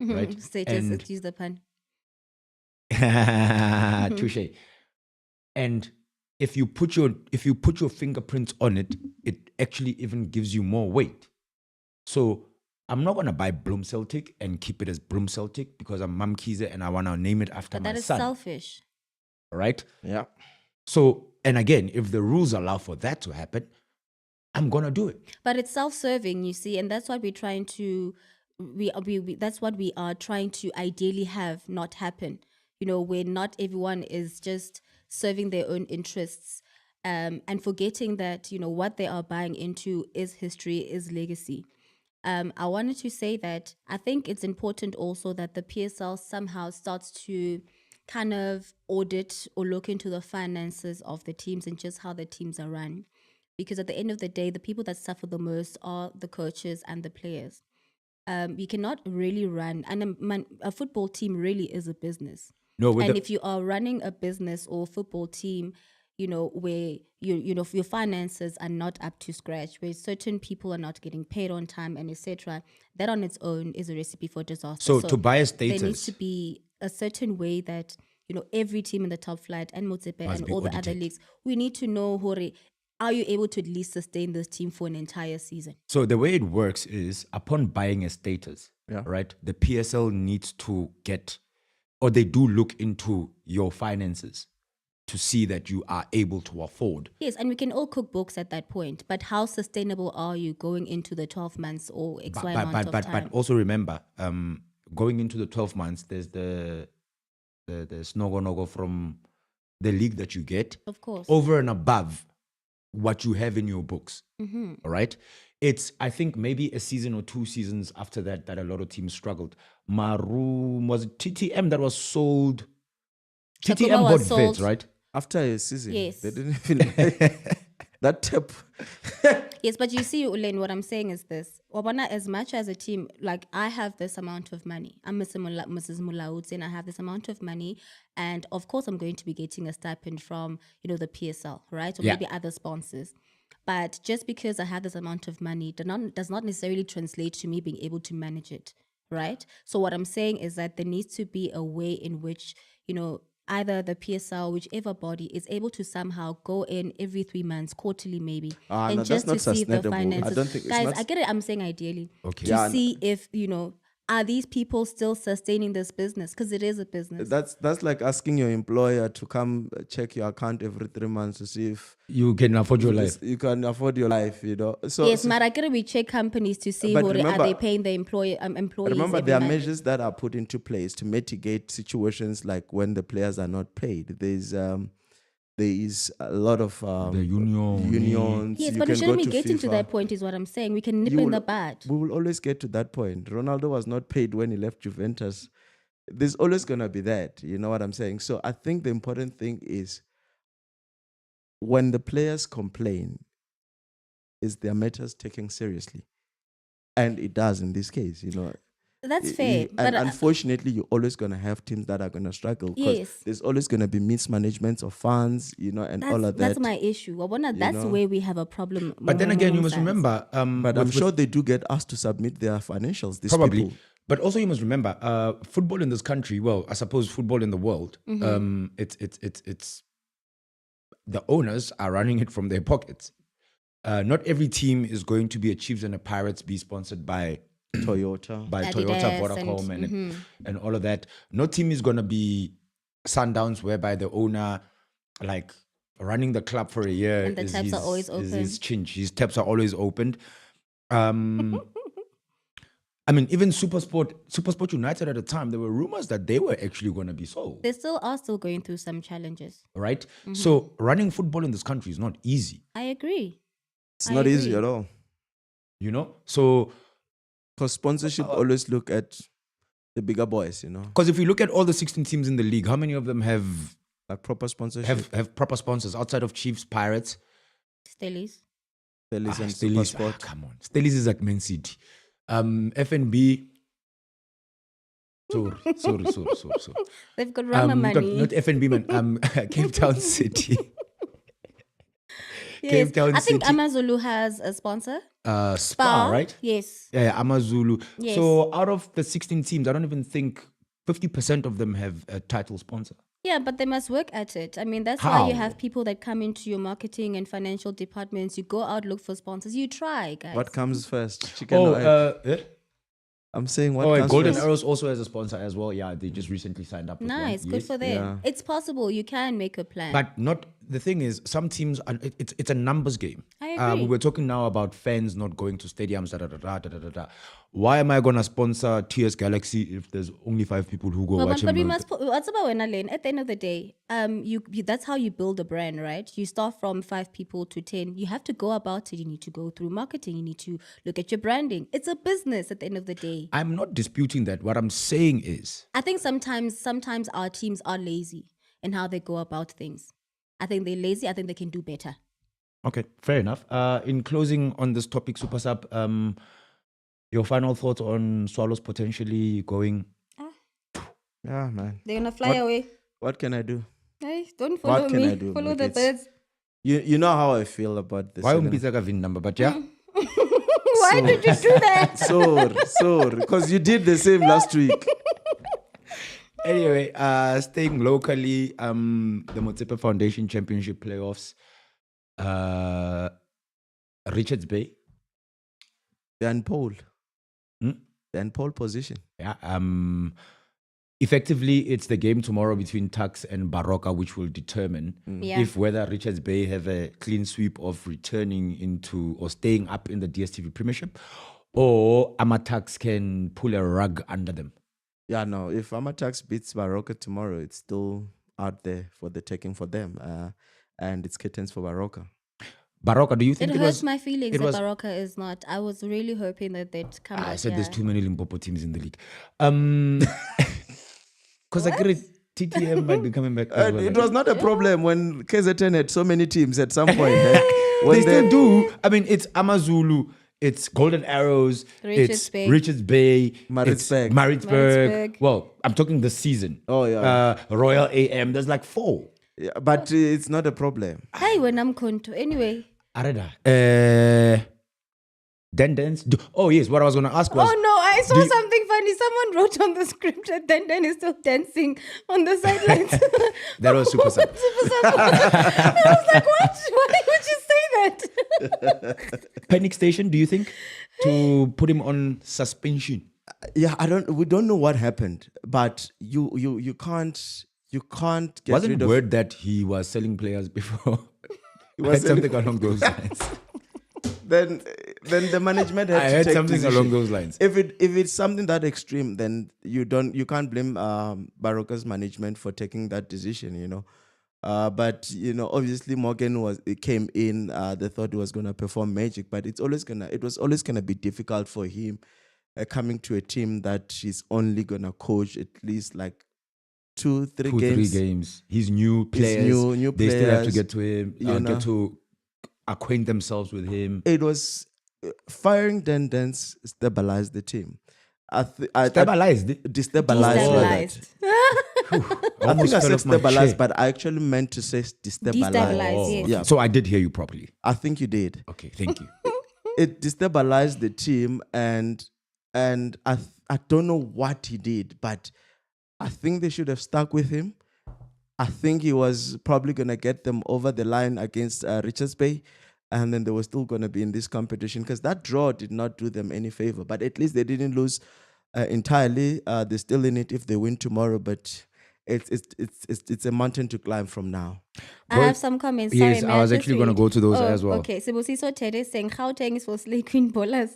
right? Status, And- let's use the pun. Touche. And if you put your fingerprints on it, it actually even gives you more weight. So I'm not gonna buy Bloom Celtic and keep it as Bloom Celtic because I'm Mamkize and I wanna name it after But my that is son. selfish. Right? Yeah. So, and again, if the rules allow for that to happen, I'm gonna do it. But it's self-serving, you see, and that's what we're trying to that's what we are trying to ideally have not happen. Where not everyone is just serving their own interests, and forgetting that what they are buying into is history, is legacy. I wanted to say that I think it's important also that the PSL somehow starts to kind of audit or look into the finances of the teams and just how the teams are run. Because at the end of the day, the people that suffer the most are the coaches and the players. You cannot really run, and a football team really is a business. No, And if you are running a business or football team, where your finances are not up to scratch, where certain people are not getting paid on time, and etc., that on its own is a recipe for disaster. so to buy a there needs status, to be a certain way that every team in the top flight and Motsepe Must and be all the other audited. leagues, we need to know, Hore, are you able to at least sustain this team for an entire season? so the way it works is upon buying a status, Yeah. right? The PSL needs to get, or they do look into your finances, to see that you are able to afford. Yes, and we can all cook books at that point. But how sustainable are you going into the 12 months or X, Y amount of time? But also remember, going into the 12 months, there's the snogo from the league that you get, Of course. over and above what you have in your books. Mm-hmm. All right. It's, I think, maybe a season or 2 seasons after that a lot of teams struggled. Maroon, was it TTM that was sold? TTM Shakuma bought was sold. Vets, right? After a season, Yes. they didn't even that tip. Yes, but you see, Ulen, what I'm saying is this. Wabana, as much as a team, like I have this amount of money. I'm Mrs. Mulaud saying I have this amount of money. And of course, I'm going to be getting a stipend from, the PSL, right? Or Yeah. maybe other sponsors. But just because I have this amount of money does not necessarily translate to me being able to manage it, right? So what I'm saying is that there needs to be a way in which, either the PSL, whichever body, is able to somehow go in every 3 months, quarterly maybe, and No, just that's to not see the sustainable. I finances. don't think it's Guys, not- I get it. I'm saying ideally. Okay. To Yeah, see if, are these people still sustaining this business? Because it is a business. That's like asking your employer to come check your account every 3 months to see if You can afford your life. you can afford your life. So Yes, but I get it. We check companies to see But are remember- they paying the employees remember, every there are month. measures that are put into place to mitigate situations like when the players are not paid. There is a lot of The unions. Yes, You but we can shouldn't go be to getting to FIFA. that point is what I'm saying. We can nip You in will- the bud. We will always get to that point. Ronaldo was not paid when he left Juventus. There's always going to be that. You know what I'm saying? So I think the important thing is when the players complain, is their matters taken seriously? And it does in this case, That's fair. And But unfortunately, you're always going to have teams that are going to struggle because Yes. there's always going to be mismanagement of funds, and all of that. that's my issue. Wabona, that's know. where we have a problem. But then again, you must Sometimes. remember. But I'm sure they do get asked to submit their financials. These Probably. people. But also you must remember, football in this country, well, I suppose football in the world, it's the owners are running it from their pockets. Not every team is going to be a Chiefs and a Pirates be sponsored by Toyota. Adidas Toyota, Vodacom, and all of that. No team is going to be Sundowns, whereby the owner, like, running the club for a year. And the taps are always is open. his chinch. His taps are always opened. I mean, even Supersport United at the time, there were rumors that they were actually going to be sold. They still are going through some challenges. Right? So running football in this country is not easy. I agree. It's I not easy agree. at all. So Because sponsorship always look at the bigger boys, because if you look at all the 16 teams in the league, how many of them have like proper sponsorship. have proper sponsors outside of Chiefs, Pirates? Stellies. Stellies and Stellies. Supersport. Come on. Stellies is like Man City. FNB. Sorry. They've got Rama money. Not FNB, man. Cape Town City. Yes. Cape Town I think City. Amazulu has a sponsor. Spa, right? Yes. Yeah, Amazulu. Yes. So out of the 16 teams, I don't even think 50% of them have a title sponsor. Yeah, but they must work at it. I mean, that's why How? you have people that come into your marketing and financial departments. You go out, look for sponsors. You try, guys. What comes first? Chicken or egg? I'm saying what comes Golden first? Arrows also has a sponsor as well. Yeah, they just recently signed up with one. Nice. Good Yes. for them. Yeah. It's possible. You can make a plan. But not the thing is, some teams are, it's a numbers game. I agree. We're talking now about fans not going to stadiums. Why am I gonna sponsor TS Galaxy if there's only 5 people who go Well, watch but we him? must put, what's about when Lane? At the end of the day, you that's how you build a brand, right? You start from 5 people to 10. You have to go about it. You need to go through marketing. You need to look at your branding. It's a business at the end of the day. I'm not disputing that. What I'm saying is, I think sometimes our teams are lazy in how they go about things. I think they're lazy. I think they can do better. okay, fair enough. In closing on this topic, Super Sub, your final thoughts on Swallows potentially going? Yeah, man. They're gonna fly away. What can I do? Hey, don't What follow can me. I do, Follow Mike? the It's- birds. You know how I feel about this. Why won't be like a VIN number? But yeah, Why did you do that? Sorry, because you did the same last week. anyway, staying locally, the Motsepe Foundation Championship playoffs, Richards Bay. They're in pole. Hmm? They're in pole position. Yeah, effectively, it's the game tomorrow between Tuks and Baroka, which will determine Yeah. if whether Richards Bay have a clean sweep of returning into or staying up in the DSTV Premiership, or Amatax can pull a rug under them. Yeah, no. If Amatax beats Baroka tomorrow, it's still out there for the taking for them, and it's kittens for Baroka. Baroka, do you It think hurts my feelings it that was- Baroka is not. I was really hoping that they'd come out. I said there's yeah. too many Limpopo teams in the league. Because I get TTM might be coming back as well. It was not a problem when KZN had so many teams at some point. When They still do. I mean, it's Amazulu, it's Golden Arrows, Richards it's Bay. Richards Bay, Maritzburg. it's Maritzburg. Maritzburg. Well, I'm talking this season. Oh, yeah. Royal AM. There's like 4. Yeah, but it's not a problem. Hey, when I'm Konto. Anyway. Arada. Dance. Oh yes, what I was going to ask was. Oh no, I saw something funny. Someone wrote on the script that Dan is still dancing on the sidelines. That was super sad. I was like, what? Why would you say that? Panic station, do you think? To put him on suspension? Yeah, we don't know what happened, but you can't get Wasn't rid of word that he was selling players before? I was heard something along those lines. then the management had I to heard take something decision. along those lines. If it's something that extreme, then you can't blame Baroka's management for taking that decision, you know. But you know, obviously Morgan came in. They thought he was gonna perform magic, but it was always gonna be difficult for him coming to a team that he's only gonna coach at least like 2-3 games. 3 games. He's new players. new They still have to players, get to him. you know. Get to acquaint themselves with him. It was firing Dance stabilized the team. Stabilized. Destabilized. rather. Destabilized. I think I said stabilized, but I actually meant to say destabilized. Destabilized, yes. Yeah, So I did hear you properly. I think you did. Okay, thank you. It destabilized the team, and I don't know what he did, but I think they should have stuck with him. I think he was probably gonna get them over the line against Richards Bay, and then they were still gonna be in this competition because that draw did not do them any favor. But at least they didn't lose entirely. They're still in it if they win tomorrow, but it's a mountain to climb from now. I have some comments. Yes, Sorry, I was just actually gonna read? go to those as well. Okay, Sibusiso Tere is saying Gauteng is for slay queen bowlers.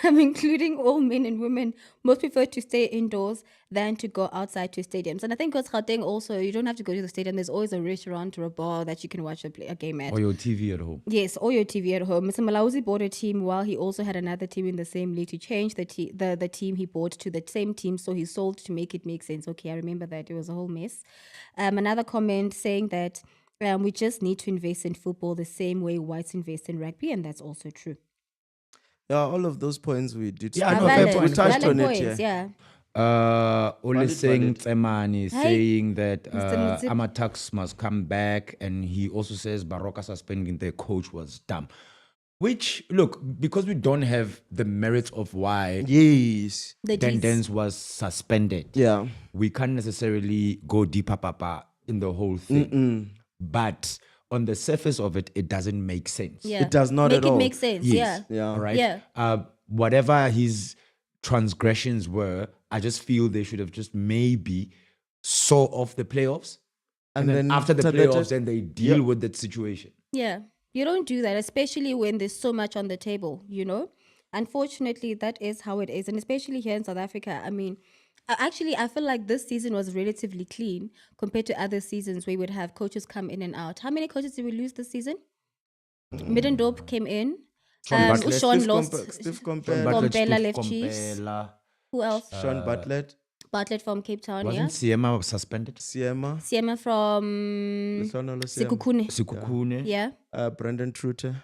I'm including all men and women. Most prefer to stay indoors than to go outside to stadiums. And I think because Gauteng also, you don't have to go to the stadium. There's always a restaurant or a bar that you can watch a game at. Or your TV at home. Yes, or your TV at home. Mr. Malauzi bought a team while he also had another team in the same league to change the team he bought to the same team. So he sold to make it make sense. Okay, I remember that. It was a whole mess. Another comment saying that we just need to invest in football the same way whites invest in rugby. And that's also true. Yeah, all of those points we did. Yeah, speak no, fair about. point. We touched Valid on points, it. Yeah. yeah. Ole Singh Tsemani Hey, saying that Mr. Mutsi. Amatax must come back, and he also says Baroka suspending their coach was dumb. Which, look, because we don't have the merits of why Yes. The Gs. Dendens was suspended, Yeah. we can't necessarily go deeper papa in the whole thing. But on the surface of it, it doesn't make sense. Yeah. It does not Make at it all. make sense. Yes. Yeah. Yeah. All right. Yeah. Whatever his transgressions were, I just feel they should have just maybe saw off the playoffs. And then after the playoffs, then they deal with that situation. Yeah. You don't do that, especially when there's so much on the table, you know? Unfortunately, that is how it is. And especially here in South Africa, I mean, actually, I feel like this season was relatively clean compared to other seasons where we would have coaches come in and out. How many coaches did we lose this season? Middendorp came in. Sean lost. Steve Compare. Kompela left Chiefs. Who else? Sean Bartlett. Bartlett from Cape Town, Wasn't Siema suspended? Siema. Siema from Sekhukhune. Sekhukhune. Yeah. Brendan Truter.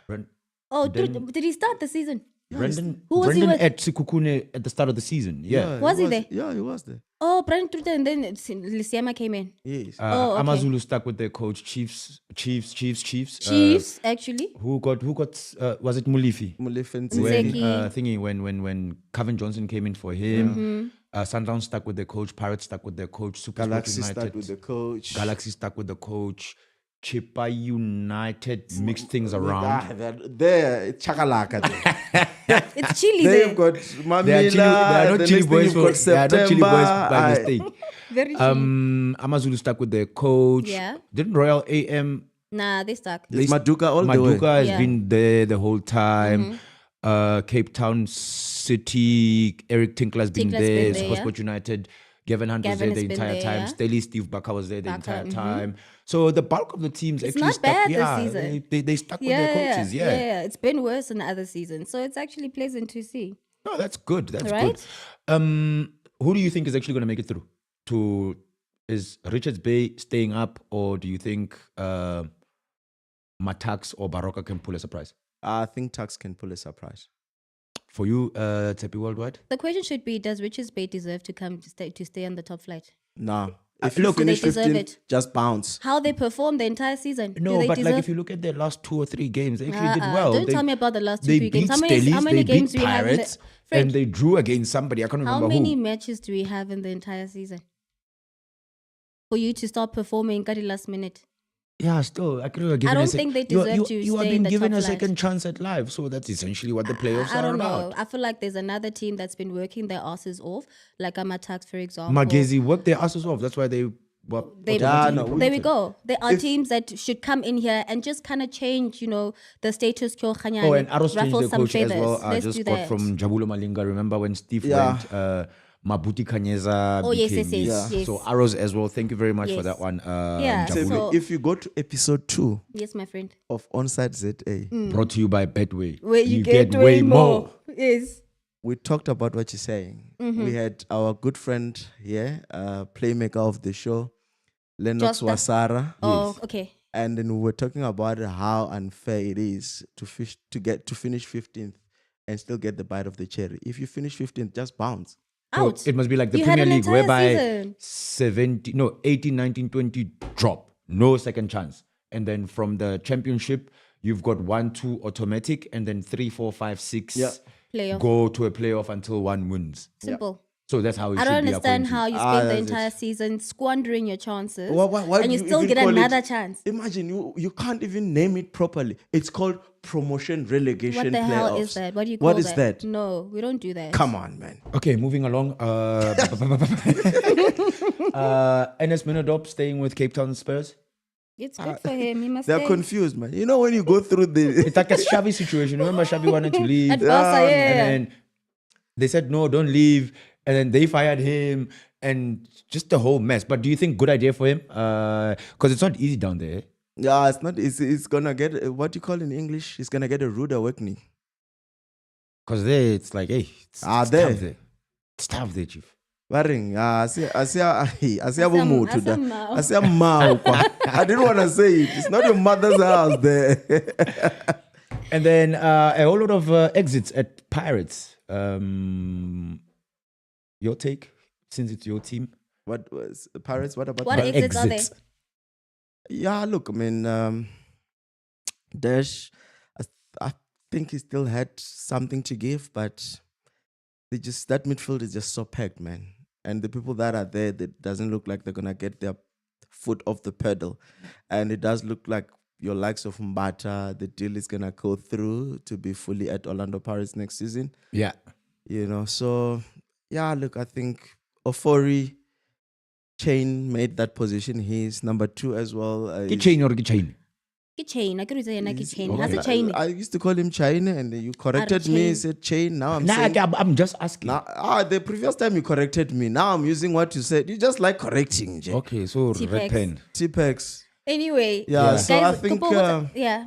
Oh, did he start the season? Brendan Who was he with? at Sekhukhune at the start of the season. Yeah. Was he there? Yeah, he was there. Oh, Brian Truta, and then Siema came in. Yes. okay. Amazulu stuck with their coach, Chiefs. Chiefs, actually. Who got? Was it Mulifi? Mulifensi. When Calvin Johnson came in for him, Sundowns stuck with their coach, Pirates stuck with their coach, Super Galaxy Sports United stuck with the coach. Galaxy stuck with the coach, Chippa United mixed things around. They're chakalaka. It's chilly They've there. got They are Mamila. not chili boys. They are not chili boys by September. mistake. Very chilly. Amazulu stuck with their coach. Yeah. Didn't Royal AM? Nah, they stuck. Is Maduka all the way? Maduka has Yeah. been there the whole time. Cape Town City, Eric Tinkler's been Tinkler's there. been there, yeah. Sport United, Gavin Hunt was Gavin there the has been entire there, time. yeah. Staley Steve Bakker was there the Bakker, entire time. So the bulk of the teams It's actually not stuck. bad this Yeah, season. they stuck with their coaches. Yeah. It's been worse than other seasons, so it's actually pleasant to see. No, that's good. That's Right? good. Who do you think is actually going to make it through? Is Richards Bay staying up, or do you think Matax or Baroka can pull a surprise? I think Tux can pull a surprise. For you, Tepi Worldwide? The question should be: does Richards Bay deserve to come to stay on the top flight? Nah. If look, you finish they deserve 15th, it. just bounce. How they performed the entire season? No, Do they but deserve? like if you look at their last 2 or 3 games, they actually did well. Don't They- tell me about the last they 2-3 games. beat How many Stellies, games they do we beat have in the Pirates, Fred, and they drew against somebody. I can't how remember many who. matches do we have in the entire season for you to start performing at the last minute? Yeah, still, I could have given don't a sec- think they you are- deserve to You are stay in being the given top a flight. second chance at life, so that's essentially what the playoffs I are don't about. know. I feel like there's another team that's been working their asses off, like Amatax, for example. Magezi worked their asses off. That's why they were They, automatically there we promoted. go. There are teams that should come in here and just kind of change, the status quo. Oh, and Arrows changed ruffle their some coach as feathers. well. I Let's just do got that. from Jabulo Malinga. Remember when Steve Yeah. went? Mabuti Kanyeza Oh, yes, became yes, his- yes. So Arrows as well. Thank you very much for Yes. that one. Yeah, Jabulo. so- If you go to episode 2 Yes, my friend. of Onside ZA, Brought to you by Betway. Where you get way more. Yes. we talked about what you're saying. Mm-hmm. We had our good friend here, playmaker of the show, Lennox Josta. Wasara. Oh, okay. And then we were talking about how unfair it is to finish 15th and still get the bite of the cherry. If you finish 15th, just bounce. So Out. it must be like the You had Premier an League entire whereby season. 18, 19, 20 drop. No second chance. And then from the championship, you've got 1, 2 automatic, and then 3, 4, 5, 6 Yeah. Playoff. go to a playoff until one wins. Simple. So that's how it I should don't be. understand according to how you. you spend the that's entire it. season squandering your chances Why and do you still even get call it- another chance. Imagine you can't even name it properly. It's called promotion relegation What the playoffs. hell is that? What do you call What that? is that? No, we don't do that. Come on, man. Okay, moving along. Enes Minodop staying with Cape Town Spurs. It's good for him. He must They're stay. confused, man. You know when you go through the It's like a Xavi situation. Remember, Xavi wanted to leave. At Barca, yeah. And then they said, no, don't leave. And then they fired him. And just the whole mess. But do you think good idea for him? Because it's not easy down there. yeah, it's not. It's gonna get what you call in English. It's gonna get a rude awakening. Because there, it's like, hey, it's there. tough there. It's tough there, Chief. Waring, asiya Asiya bomutu da. mau. Asiya mau kwa. I didn't want to say it. It's not your mother's house there. And then a whole lot of exits at Pirates. Your take, since it's your team. What was Pirates? What about What Pirates? exits are there? Yeah, look, I mean, Dash, I think he still had something to give, but that midfield is just so packed, man. And the people that are there, that doesn't look like they're gonna get their foot off the pedal, and it does look like your likes of Mbata, the deal is gonna go through to be fully at Orlando Pirates next season. Yeah. So yeah, look, I think Ofori Chain made that position his. Number 2 as well. Ke chain or ke chain? Ke chain. I could say na ke He's- chain. Okay. Has a chain. I used to call him China, and then you corrected me, chain. said chain. Now I'm Nah, saying. I'm just asking. The previous time you corrected me. Now I'm using what you said. You just like correcting, Jay. Okay, so T-Pex. red pen. T-Pex. Anyway. Yeah, so guys, I think yeah.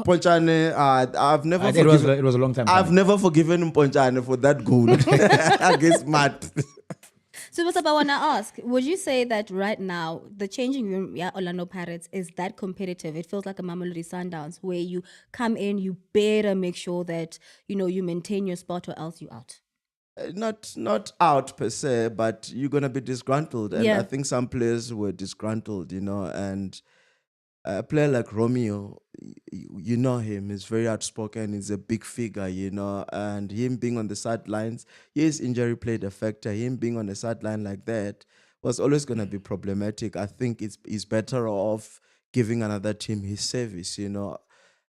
Ponchane, I've never It was forgiven. a long time. I've coming. never forgiven Ponchane for that goal against Matt. So what's up, I want to ask, would you say that right now, the changing room, Orlando Pirates, is that competitive? It feels like a Mamelodi Sundowns where you come in, you better make sure that, you maintain your spot or else you out. Not out per se, but you're gonna be disgruntled, and Yeah. I think some players were disgruntled, and a player like Romeo, you know him, he's very outspoken, he's a big figure, and him being on the sidelines, his injury played a factor. Him being on the sideline like that was always gonna be problematic. I think he's better off giving another team his service, you know.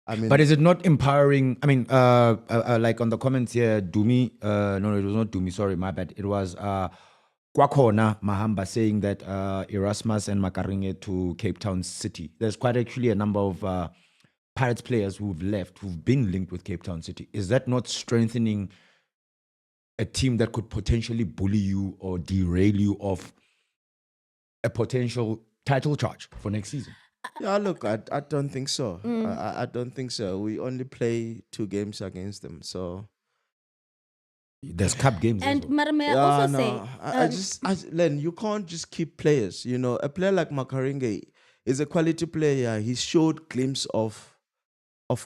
I mean, But is it not empowering? I mean, like on the comments here, Dumi, no, it was not Dumi, sorry, my bad. It was Kwakona Mahamba saying that Erasmus and Makaringe to Cape Town City. There's quite actually a number of Pirates players who've left, who've been linked with Cape Town City. Is that not strengthening a team that could potentially bully you or derail you of a potential title charge for next season? yeah, look, I don't think so. I don't think so. We only play 2 games against them, so There's cup games as And well. Madam, may I also say, Len, you can't just keep players. You know, a player like Makaringe is a quality player. He showed glimpse of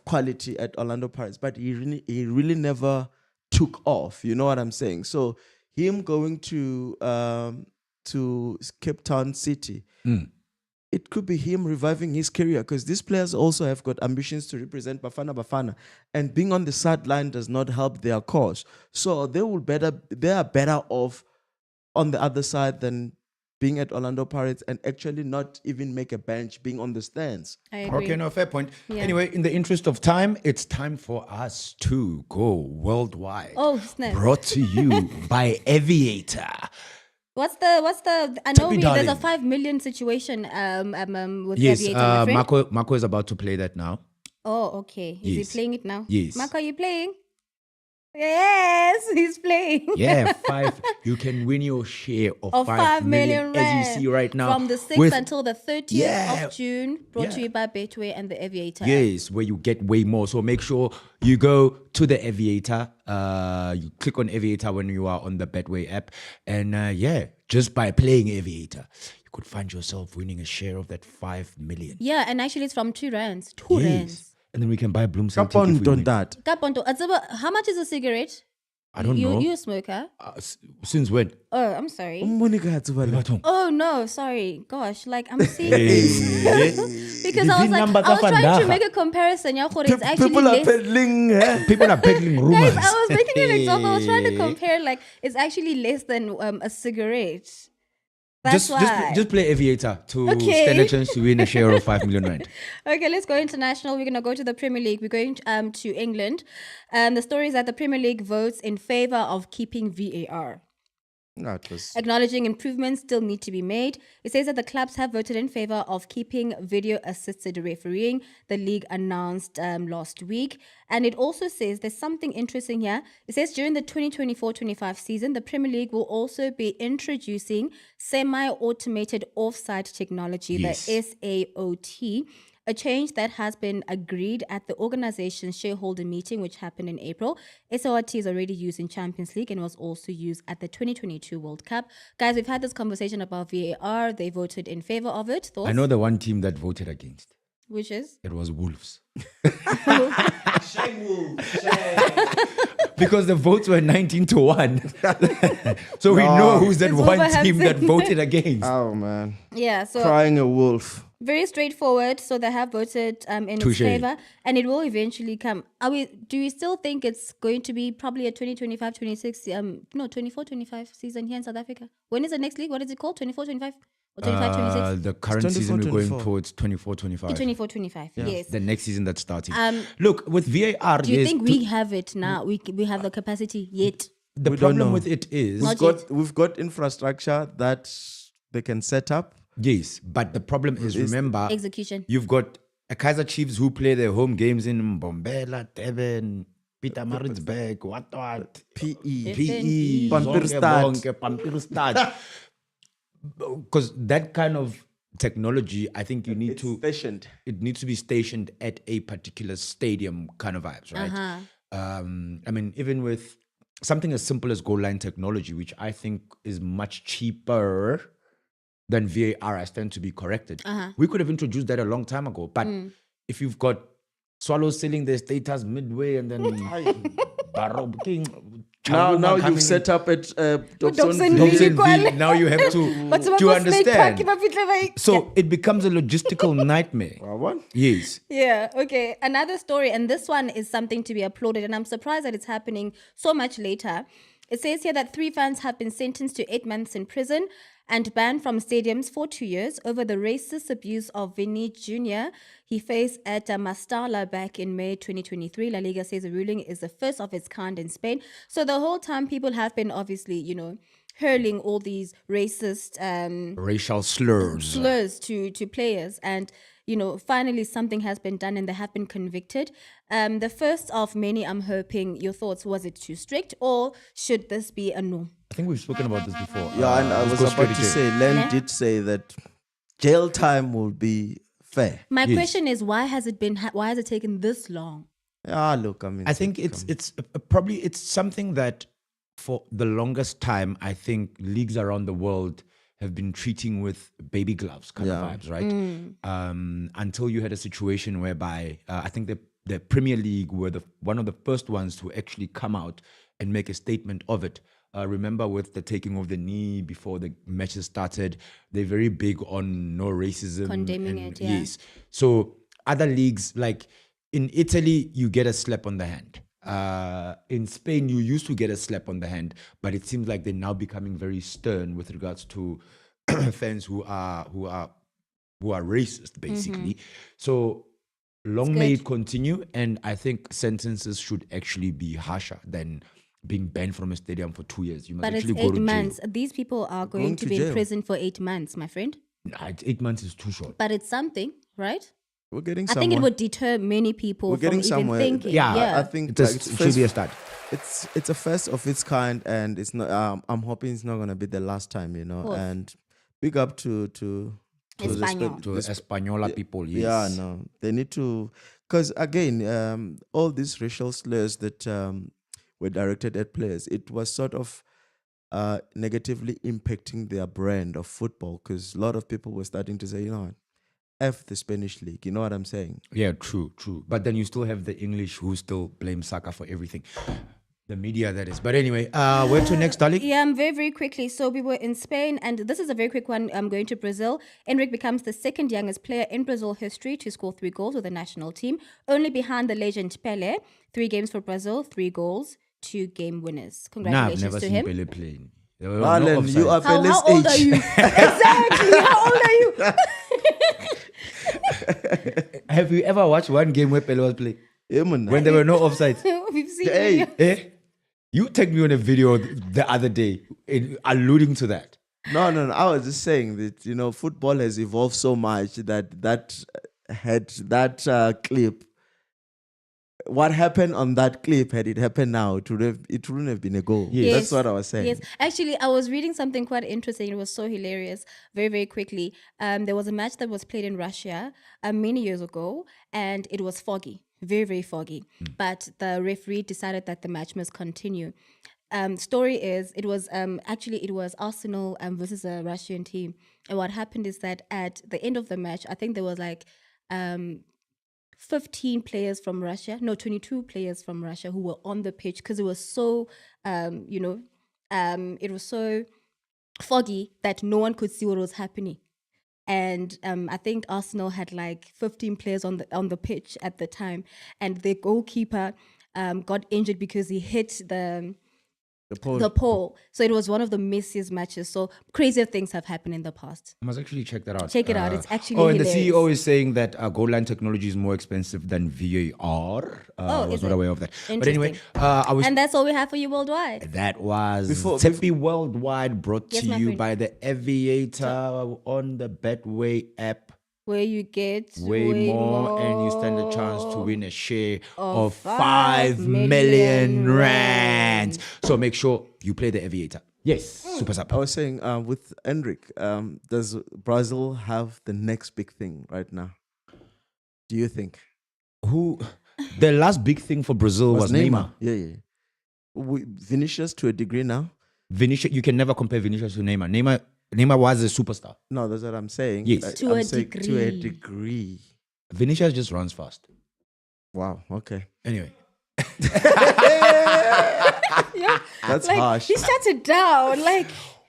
quality at Orlando Pirates, but he really never took off. You know what I'm saying? So him going to Cape Town City, it could be him reviving his career, because these players also have got ambitions to represent Bafana Bafana, and being on the sideline does not help their cause. So they are better off on the other side than being at Orlando Pirates and actually not even make a bench, being on the stands. I agree. Okay, no, fair point. Yeah. Anyway, in the interest of time, it's time for us to go worldwide. Oh, snap. Brought to you by Aviator. What's the? I know me, there's a darling. 5 million situation with Yes, Aviator, my friend. Marco is about to play that now. Oh, okay. Is Yes. he playing it now? Yes. Marco, are you playing? Yes, he's playing. Yeah, 5. You can win your share of, Of 5 million as you see right now. From the 6th with- until the 30th Yeah. of June, brought to Yeah. you by Betway and the Aviator. Yes, where you get way more. So make sure you go to the Aviator. You click on Aviator when you are on the Betway app. And just by playing Aviator, you could find yourself winning a share of that 5 million. Yeah, and actually it's from 2 rands. 2 rands. And then we can buy Bloom Come on, don't that. Kaponto, how much is a cigarette? I don't know. You a smoker? Since when? Oh, I'm sorry. Batong. Oh no, sorry. Gosh, like I'm seeing Hey. because I was Living like, number I was trying Kafandaga. to make a comparison. Yeah, it's actually People are less. peddling. People are peddling rumors. Guys, I was making an example. I was trying to compare, like, it's actually less than a cigarette. That's why. Just play Aviator to Okay. stand a chance to win a share of 5 million rand. Okay, let's go international. We're going to go to the Premier League. We're going to England. The story is that the Premier League votes in favor of keeping VAR. No, it was Acknowledging improvements still need to be made. It says that the clubs have voted in favor of keeping video-assisted refereeing, the league announced last week. And it also says there's something interesting here. It says during the 2024-25 season, the Premier League will also be introducing semi-automated offside technology, Yes. the SAOT, a change that has been agreed at the organization's shareholder meeting, which happened in April. SORT is already used in Champions League and was also used at the 2022 World Cup. Guys, we've had this conversation about VAR. They voted in favor of it. Thoughts? I know the one team that voted against. Which is? It was Wolves. Because the votes were 19-1. So we know who's that It's one team Wolverhampton. that voted against. oh man, Yeah, so crying a wolf. very straightforward. So they have voted in its Touche. favor, and it will eventually come. Do we still think it's going to be probably a 2025-26, 24-25 season here in South Africa? When is the next league? What is it called? 24-25 or 25-26? The current season we're going 24-25. towards 24-25. 24-25. Yes. The next season that's starting. Um, Look, with VAR, Do you yes, think we have it now? We have the capacity yet? the We don't problem know. with it is Not We've got infrastructure that they can set up. yes, but the problem is remember Execution. you've got a Kaizer Chiefs who play their home games in Mbombela, Devon, Peter Maritzburg, what PE. PE, Pampierstad. Pampierstad. Because that kind of technology, I think you need to Stationed. it needs to be stationed at a particular stadium kind of vibes, right? I mean, even with something as simple as goal line technology, which I think is much cheaper than VAR, I stand to be corrected. We could have introduced that a long time ago. But if you've got Swallows selling their status midway and then Barrow King, Now Chaguma coming you've set up at Dobson Dobson Village. Village. Dobsonville, now you have to, do you understand? So it becomes a logistical nightmare. What? Yes. Yeah, okay. Another story, and this one is something to be applauded, and I'm surprised that it's happening so much later. It says here that 3 fans have been sentenced to 8 months in prison, and banned from stadiums for 2 years over the racist abuse of Vinny Jr. he faced at Mastala back in May 2023. La Liga says the ruling is the first of its kind in Spain. So the whole time people have been obviously, hurling all these racist Racial slurs. to players, and finally something has been done and they have been convicted. The first of many, I'm hoping. Your thoughts, was it too strict or should this be a no? I think we've spoken about this before. Yeah, and I let's was go about straight to to say, Len did say that jail time will be fair. My question is, why has it taken this long? Ah, look, I mean, I think it's probably it's something that for the longest time, I think leagues around the world have been treating with baby gloves kind of vibes, right? Until you had a situation whereby I think the Premier League were one of the first ones to actually come out and make a statement of it. Remember with the taking of the knee before the matches started, they're very big on no racism. Condemning it, yeah. Yes. So other leagues, like in Italy, you get a slap on the hand. In Spain, you used to get a slap on the hand, but it seems like they're now becoming very stern with regards to fans who are racist, basically. So long may it continue, and I think sentences should actually be harsher than being banned from a stadium for 2 years. You must But it's actually go 8 to months. jail. These people are going to to be in jail. prison for 8 months, my friend. Nah, 8 months is too short. But it's something, right? we're getting I somewhere. think it would deter many people We're from getting even somewhere. thinking. Yeah, I think It like, should be a start. it's a first of its kind, and it's not. I'm hoping it's not gonna be the last time, course. And big up to Espanyol. To Española people, yes. Yeah, no, they need to, because again, all these racial slurs that were directed at players, it was sort of negatively impacting their brand of football, because a lot of people were starting to say, what, F the Spanish league, you know what I'm saying? Yeah, true. But then you still have the English who still blame Saka for everything. The media, that is. But anyway, where to next, darling? Yeah, very, very quickly. So we were in Spain, and this is a very quick one. I'm going to Brazil. Enrique becomes the second youngest player in Brazil history to score 3 goals with the national team, only behind the legend Pelé. 3 games for Brazil, 3 goals, 2 game winners. Nah, I've Congratulations never to seen him. Pele playing. There were no Marlon, you offsides. are Pele's How old are age. you? Exactly. How old are you? Have you ever watched one game where Pele was playing? Yeah, man. When there were no offsides? We've seen Hey. video. You tagged me on a video the other day alluding to that. No. I was just saying that, football has evolved so much that clip. What happened on that clip, had it happened now, it wouldn't have been a goal. Yes. That's what I was saying. Yes, actually, I was reading something quite interesting. It was so hilarious. Very, very quickly. There was a match that was played in Russia many years ago, and it was foggy, very, very foggy. But the referee decided that the match must continue. Story is, it was Arsenal versus a Russian team, and what happened is that at the end of the match, I think there was 15 players from Russia, 22 players from Russia who were on the pitch, because it was so, it was so foggy that no one could see what was happening. And I think Arsenal had 15 players on the pitch at the time, and the goalkeeper got injured because he hit the pole. So it was one of the messiest matches. So crazier things have happened in the past. I must actually check that out. Check it out. It's actually and hilarious. the CEO is saying that goal line technology is more expensive than VAR. I was is not it? aware of that. But anyway, And that's all we have for you worldwide. that was Before- Tippy Worldwide, brought Yes, to my you friend. by the Aviator on the Betway app. Where you get Way more, and you stand a chance to win a share of 5 5 million million rands. So make sure you play the Aviator. Yes, super I super. was saying with Enric, does Brazil have the next big thing right now? Do you think? The last big thing for Brazil was Neymar. Yeah. Vinicius to a degree now. Vinicius, you can never compare Vinicius to Neymar. Neymar was a superstar. No, that's what I'm saying. Yes. To I'm a saying To a degree. degree. Vinicius just runs fast. Wow. Okay. Anyway, That's harsh. He shut it down.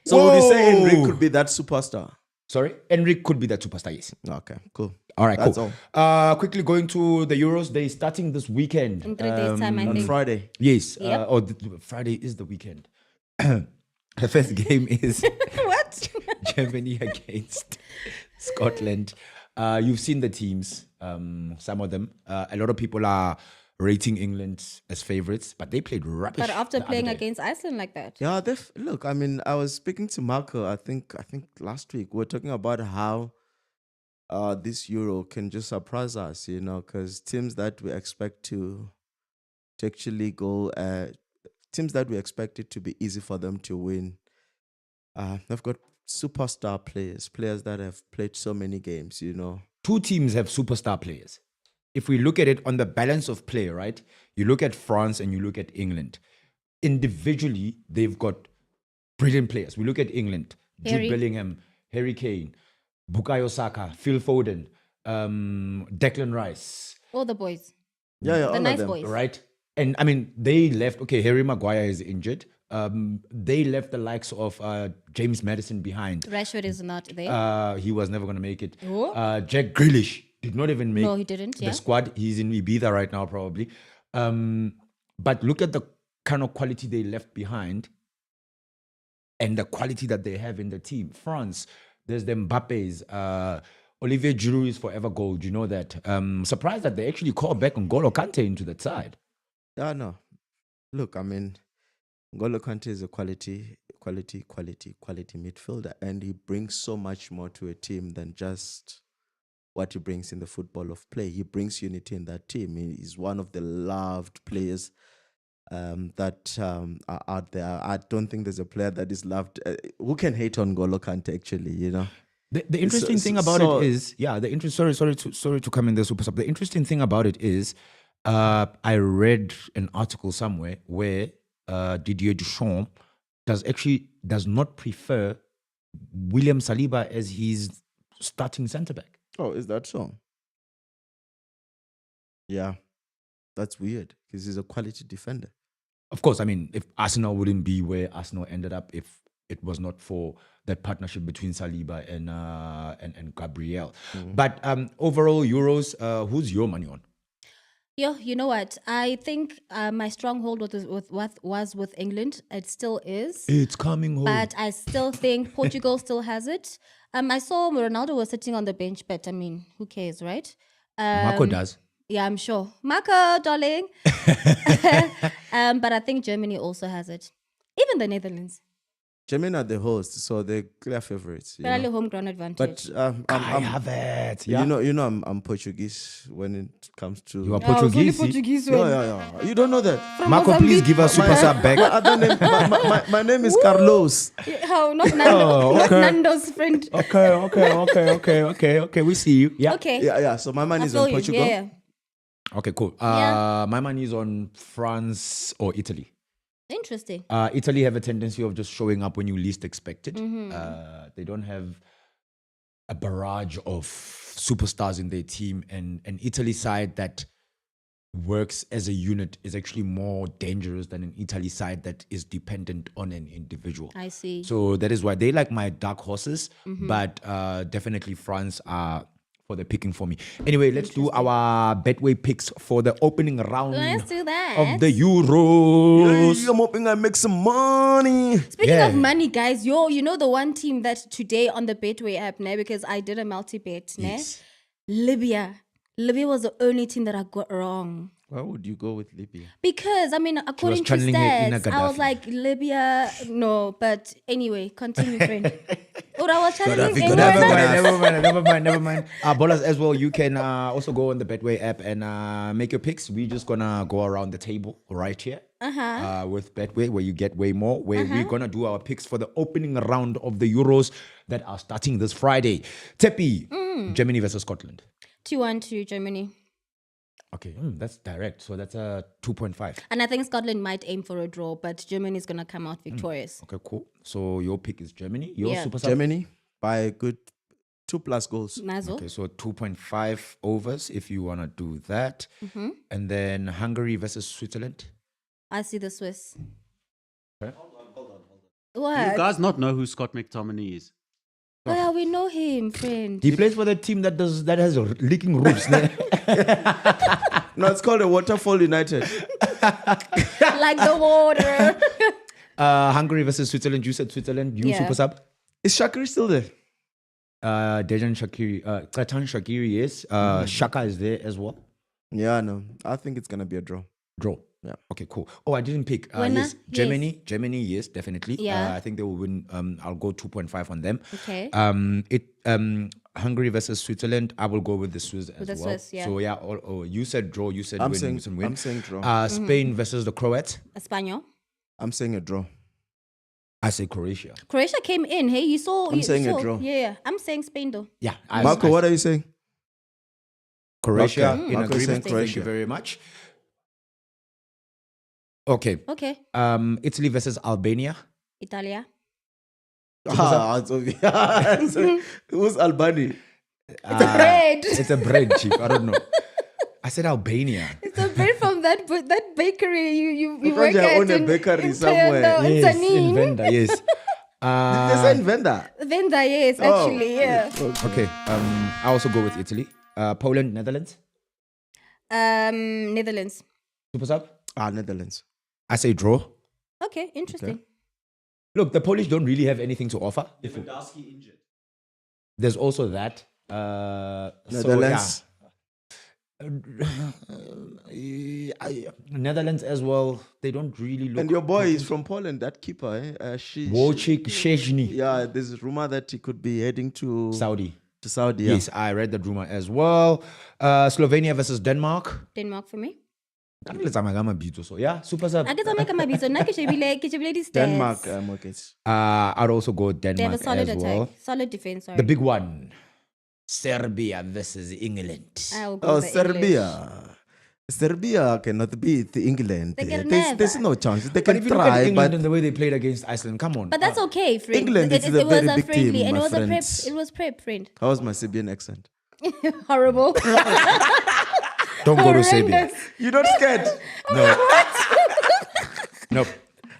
So would you say Whoa. Enric could be that superstar? sorry, Enrique could be that superstar. Yes. Okay. Cool. All right, That's cool. all. Quickly going to the Euros. They're starting this weekend. In 3 days' time, I On think. Friday. Yes. Yep. Friday is the weekend. The first game is What? Germany against Scotland. You've seen the teams, some of them. A lot of people are rating England as favorites, but they played rubbish. But after the other playing day. against Iceland like that. Yeah, look. I mean, I was speaking to Marco. I think last week we were talking about how this Euro can just surprise us, because teams that we expect to actually go, teams that we expect it to be easy for them to win, they've got superstar players that have played so many games. Two teams have superstar players. If we look at it on the balance of play, right? You look at France and you look at England. Individually, they've got brilliant players. We look at England, Harry. Jude Bellingham, Harry Kane, Bukayo Saka, Phil Foden, Declan Rice, All the boys. Yeah, all The of nice them. boys. right? And I mean, they left. Okay, Harry Maguire is injured. They left the likes of James Maddison behind. Rashford is not there. He was never going to make it. Oh. Jack Grealish did not even make No, he didn't, the yeah. squad. He's in Ibiza right now, probably. But look at the kind of quality they left behind and the quality that they have in the team. France, there's the Mbappes. Olivier Giroud is forever gold. You know that. Surprised that they actually called back N'Golo Kante into that side. Yeah, no. Look, I mean, N'Golo Kante is a quality midfielder, and he brings so much more to a team than just what he brings in the football of play. He brings unity in that team. He is one of the loved players that are out there. I don't think there's a player that is loved. Who can hate on N'Golo Kante, actually, The interesting thing about it is, sorry to come in there, super sub. The interesting thing about it is, I read an article somewhere where Didier Deschamps does not prefer William Saliba as his starting centre back. Oh, is that so? Yeah, that's weird because he's a quality defender. Of course, I mean, if Arsenal wouldn't be where Arsenal ended up if it was not for that partnership between Saliba and Gabriel. But overall, Euros, who's your money on? Yeah, you know what? I think my stronghold was with England. It still is. It's coming home. But I still think Portugal still has it. I saw Ronaldo was sitting on the bench, but I mean, who cares, right? Marco does. Yeah, I'm sure. Marco, darling. But I think Germany also has it. Even the Netherlands. Germany are the host, so they're clear favorites. Barely home ground advantage. But I have it. Yeah. I'm Portuguese when it comes to. You are Portuguese. Portuguese. Yeah. You don't know that. Marco, please give us super sub back. My other name, my name is Carlos. How? Not Nando. Not okay. Nando's friend. Okay. We see you. Yeah. Okay. Yeah. So my money I is feel on you. Portugal. Yeah. Okay, cool. Yeah. My money is on France or Italy. Interesting. Italy have a tendency of just showing up when you least expect it. They don't have a barrage of superstars in their team, and an Italy side that works as a unit is actually more dangerous than an Italy side that is dependent on an individual. I see. So that is why they like my dark horses, but definitely France are for the picking for me. Anyway, let's do our Betway picks for the opening round Let's do that. of the Euros. I'm hoping I make some money. Speaking Yeah. of money, guys, you know the one team that today on the Betway app, ne, because I did a multi-bet, ne? Yes. Libya. Libya was the only team that I got wrong. Why would you go with Libya? Because, I mean, according to channeling her inner stats, I was Gaddafi. like, Libya, no. But anyway, continue, friend. Or I was channeling Gaddafi, England. Never mind. Ballers as well, you can also go on the Betway app and make your picks. We're just gonna go around the table right here with Betway, where you get way more. Where we're gonna do our picks for the opening round of the Euros that are starting this Friday. Tepi, Germany versus Scotland. 2-1 to Germany. Okay, that's direct. So that's a 2.5. And I think Scotland might aim for a draw, but Germany is going to come out victorious. Okay, cool. So your pick is Germany. Your Yeah. super sub? Germany by a good 2+ goals. Nazo. Okay, so 2.5 overs if you want to do that. And then Hungary versus Switzerland. I see the Swiss. Okay. Do What? you guys not know who Scott McTominay is? Oh, yeah, we know him, friend. He plays for the team that has leaking roofs. No, it's called a Waterfall United. Like the water. Hungary versus Switzerland. You said Switzerland. You Yeah. super sub. Is Shaqiri still there? Dejan Shakiri, Qatan Shakiri, yes. Shaka is there as well. Yeah, no. I think it's gonna be a draw. Draw. Yeah. Okay, cool. Oh, I didn't pick. Winner? Yes, Yes. Germany, yes, definitely. Yeah. I think they will win. I'll go 2.5 on them. Okay. Hungary versus Switzerland. I will go with the Swiss as the well. Swiss, yeah. So yeah. You said draw. You said I'm win. saying you said win. I'm saying draw. Spain versus the Croats. Espanol. I'm saying a draw. I say Croatia. Croatia came in. Hey, you saw. I'm you saying a saw, draw. Yeah. I'm saying Spain though. Yeah. Marco, what are you saying? Croatia Okay. in Marco is saying agreement. Thank you Croatia. very much. Okay. Okay. Italy versus Albania. Italia. It's obvious. Who's Albani? It's a bread. It's a bread, chief. I don't know. I said Albania. It's a bread from that bakery you Because work you at own a in, bakery in somewhere. Toyondo, in Yes, Tanin. in Venda, yes. They say in Venda. Venda, yes, Oh. actually, yeah. Okay. I also go with Italy. Poland, Netherlands. Netherlands. Super sub. Netherlands. I say draw. Okay, interesting. Look, the Polish don't really have anything to offer. There's also that. Netherlands. Netherlands as well. They don't really look. And your boy is from Poland, that keeper. Wojciech Szczesny. Yeah, there's a rumor that he could be heading to Saudi. Saudi. Yeah. Yes, I read that rumor as well. Slovenia versus Denmark. Denmark for me. So yeah, super sub. I guess I'll make a mabito. Now ke shebile di stats. Denmark. Okay. I'd also go They have Denmark a solid as attack. well. Solid defense, sorry. The big one. Serbia versus England. I'll go Oh, with the Serbia. English. Serbia cannot beat England. They can There's never. no chance. They But can if you look at try, England but and the way they played against Iceland, come on. But that's okay, friend. England is a it was very a big friendly, team, and it my was a prep. friends. It was prep, friend. how was my Serbian accent? Horrible. Don't go to Serbia. Horrendous. You're not scared? No. Nope.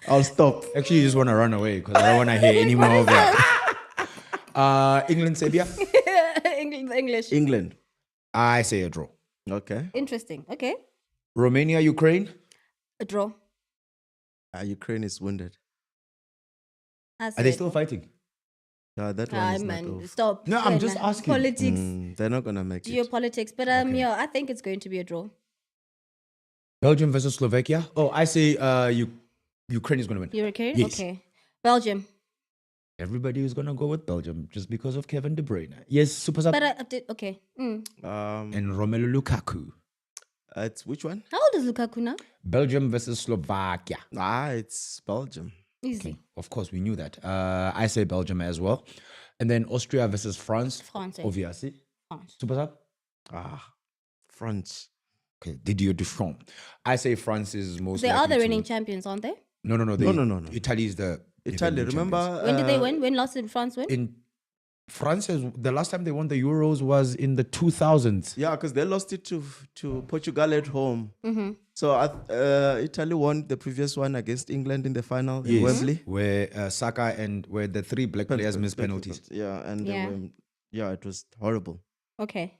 I'll stop. Actually, you just want to run away because I don't want to hear any more of that. England, Serbia. English. England. I say a draw. Okay. Interesting. Okay. Romania, Ukraine. A draw. Ukraine is wounded. Are they still fighting? Yeah, that one Ah, is not man, over. stop. No, I'm just Wena. asking. Politics, They're not gonna make it. geopolitics. But yeah, I think it's going to be a draw. Belgium versus Slovakia. Oh, I say Ukraine is going to win. You're okay? Yes. Okay. Belgium. Everybody is going to go with Belgium just because of Kevin De Bruyne. Yes, super sub. But I did okay. And Romelu Lukaku. It's which one? How old is Lukaku now? Belgium versus Slovakia. It's Belgium. Easy. Of course, we knew that. I say Belgium as well. And then Austria versus France. France. Obviously. France. Super sub. France. Okay, Didier Deschamps. I say France is most They likely are the to reigning win. champions, aren't they? No. No. Italy is the Italy. defending Remember? champions. When did they win? When last did France win? In France, the last time they won the Euros was in the 2000s. Yeah, because they lost it to Portugal at home. So Italy won the previous one against England in the final in Wembley. Where Saka and where the three black players missed penalties. Yeah, and Yeah. it was horrible. Okay.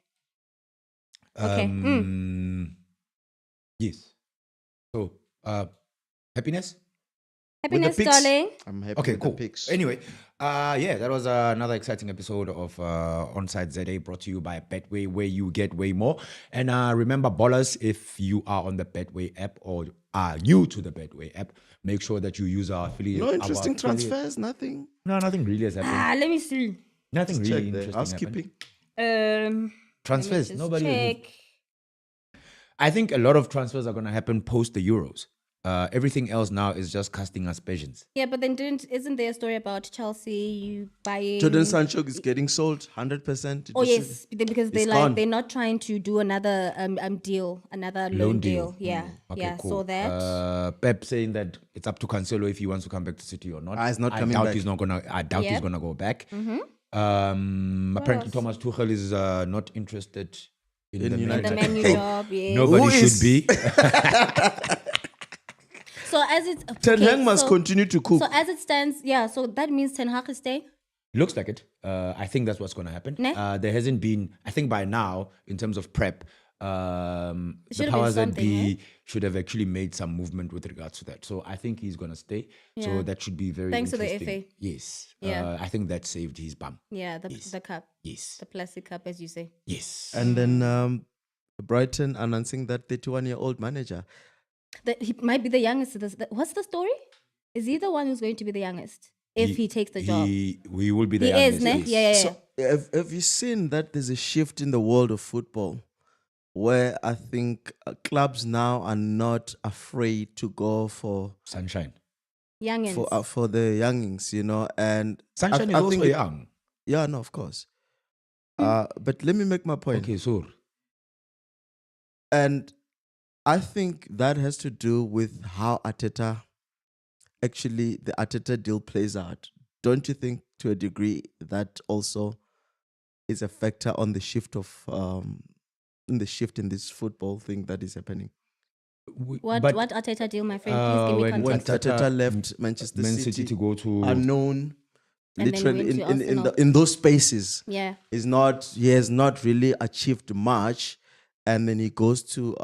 Okay. Yes. So, happiness? Happiness, picks. darling. I'm happy Okay, with cool. the picks. Anyway, yeah, that was another exciting episode of Onside ZA brought to you by Betway, where you get way more. And remember, ballers, if you are on the Betway app or are new to the Betway app, make sure that you use our affiliate. No our interesting affiliate- transfers, nothing. No, nothing really has happened. Let me see. Nothing really Check there. interesting Housekeeping. happened. Transfers, Just nobody. check. I think a lot of transfers are going to happen post the Euros. Everything else now is just casting aspersions. Yeah, but then isn't there a story about Chelsea you buying Jordan Sancho is getting sold 100%. Oh yes, because It's gone. they're not trying to do another deal, another loan deal. Yeah, Okay, yeah. cool. So that Pep saying that it's up to Cancelo if he wants to come back to City or not. He's not I coming doubt back. he's not gonna. I doubt he's Yep. gonna go back. Apparently, else? Thomas Tuchel is not interested in the United. the manager. menu job. Yeah. Nobody Who should is- be. So as it's Ten okay, Hag must so- continue to cook. So as it stands, yeah. So that means Ten Hag is staying. Looks like it. I think that's what's going to happen. Ne? There hasn't been, I think by now, in terms of prep, Should the have been powers that something, be should have actually made some movement with regards to that. So I think he's gonna stay. Yeah. So that should be very Thanks to the interesting. FA. Yes. Yeah. I think that saved his bum. Yeah, Yes. the cup, Yes. the plastic cup, as you say. Yes. And then Brighton announcing that 31-year-old manager. That he might be the youngest. What's the story? Is he the one who's going to be the youngest if he takes the job? We will be the He youngest. is, ne? yes. Yeah. So have you seen that there's a shift in the world of football where I think clubs now are not afraid to go for Sunshine. Youngins. for the youngings, you know, and Sunshine is I also think young. yeah, no, of course. But let me make my point. Okay, so And I think that has to do with how Arteta, actually, the Arteta deal plays out. Don't you think, to a degree, that also is a factor on the shift of in this football thing that is happening? What Arteta deal, my friend? Please give me when When context. Arteta left Manchester Man City, City to go to unknown, And then literally went to in Arsenal. those spaces, Yeah. he has not really achieved much, and then he goes to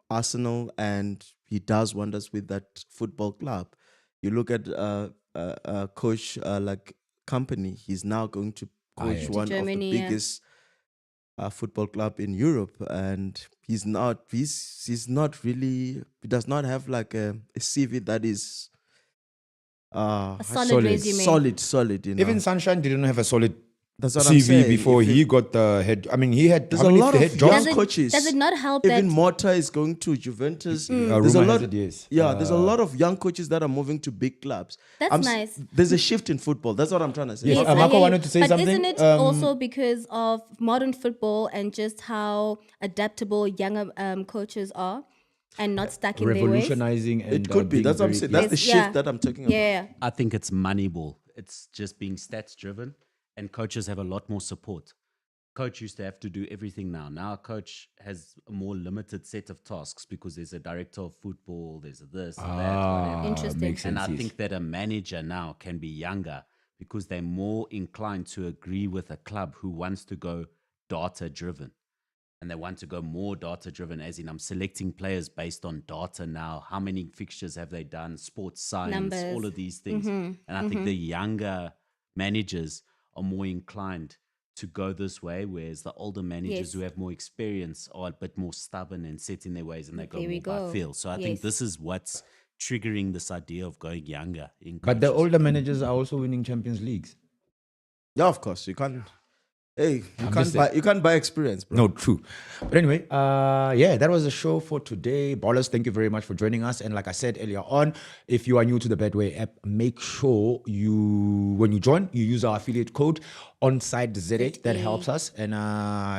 Arsenal and he does wonders with that football club. You look at coach like Company, he's now going to coach Bayern. one Germany, of the yeah. biggest football club in Europe, and he does not have like a CV that is A solid solid. resume. solid, you know. even Sunshine didn't have a solid That's what I'm CV saying. before If he got the head. I mean, he had There's how a many lot of head young jobs? coaches. Does it not help Even that Mota is going to Juventus. Rumor There's a has lot. it, yes. Yeah, there's a lot of young coaches that are moving to big clubs. That's nice. There's a shift in football. That's what I'm trying to say. Yes, I Marco hear you. wanted to say but something. isn't it also because of modern football and just how adaptable younger coaches are and not stuck in their ways? Revolutionizing and It could be. being That's what I'm very- saying. That's the Yes, shift yeah. that I'm talking about. Yeah. I think it's Moneyball. It's just being stats driven, and coaches have a lot more support. Coach used to have to do everything now. Now a coach has a more limited set of tasks because there's a director of football, there's this, and that, whatever. Interesting. Makes sense, And I yes. think that a manager now can be younger because they're more inclined to agree with a club who wants to go data driven. And they want to go more data driven, as in I'm selecting players based on data now. How many fixtures have they done? Sports science, Numbers. all of these things. And I think the younger managers are more inclined to go this way, whereas the older managers Yes. who have more experience are a bit more stubborn and set in their ways, and they go There we more by go. feel. So I Yes. think this is what's triggering this idea of going younger in But the coaches. older managers are also winning Champions Leagues. Yeah, of course. You can't. Hey, I'm just you can't buy experience, bro. No, true. But anyway, yeah, that was the show for today. Ballers, thank you very much for joining us. And like I said earlier on, if you are new to the Bedway app, make sure when you join, you use our affiliate code Onside ZA. That helps us. And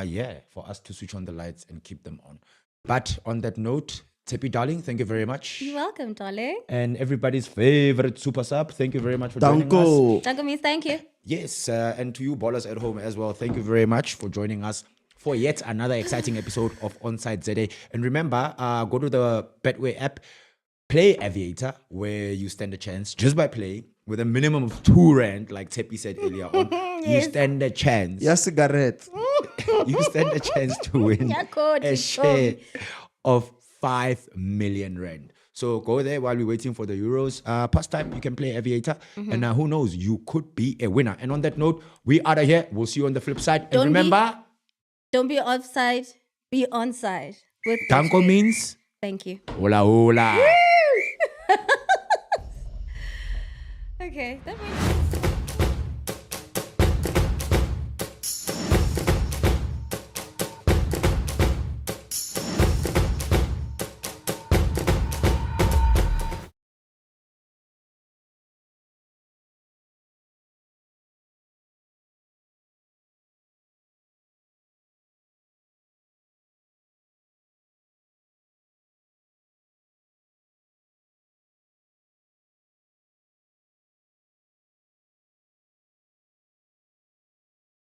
yeah, for us to switch on the lights and keep them on. But on that note, Tepi darling, thank you very much. You're welcome, darling. And everybody's favorite super sub, thank you very much for joining us. Danko. Danko means thank you. Yes, and to you ballers at home as well, thank you very much for joining us for yet another exciting episode of Onside ZA. And remember, go to the Betway app, play Aviator, where you stand a chance just by playing with a minimum of R2, like Tepi said earlier on. You stand a chance. Yeah, cigarette. You stand a chance to win Yeah, coach, a it's share of 5 million rand. So go there while we're waiting for the Euros. Pastime, you can play Aviator. And who knows, you could be a winner. And on that note, we out of here. We'll see you on the flip side. Don't and remember, Don't be offside, be onside. With Danko Betway. means Thank you. hola hola. Okay, that means.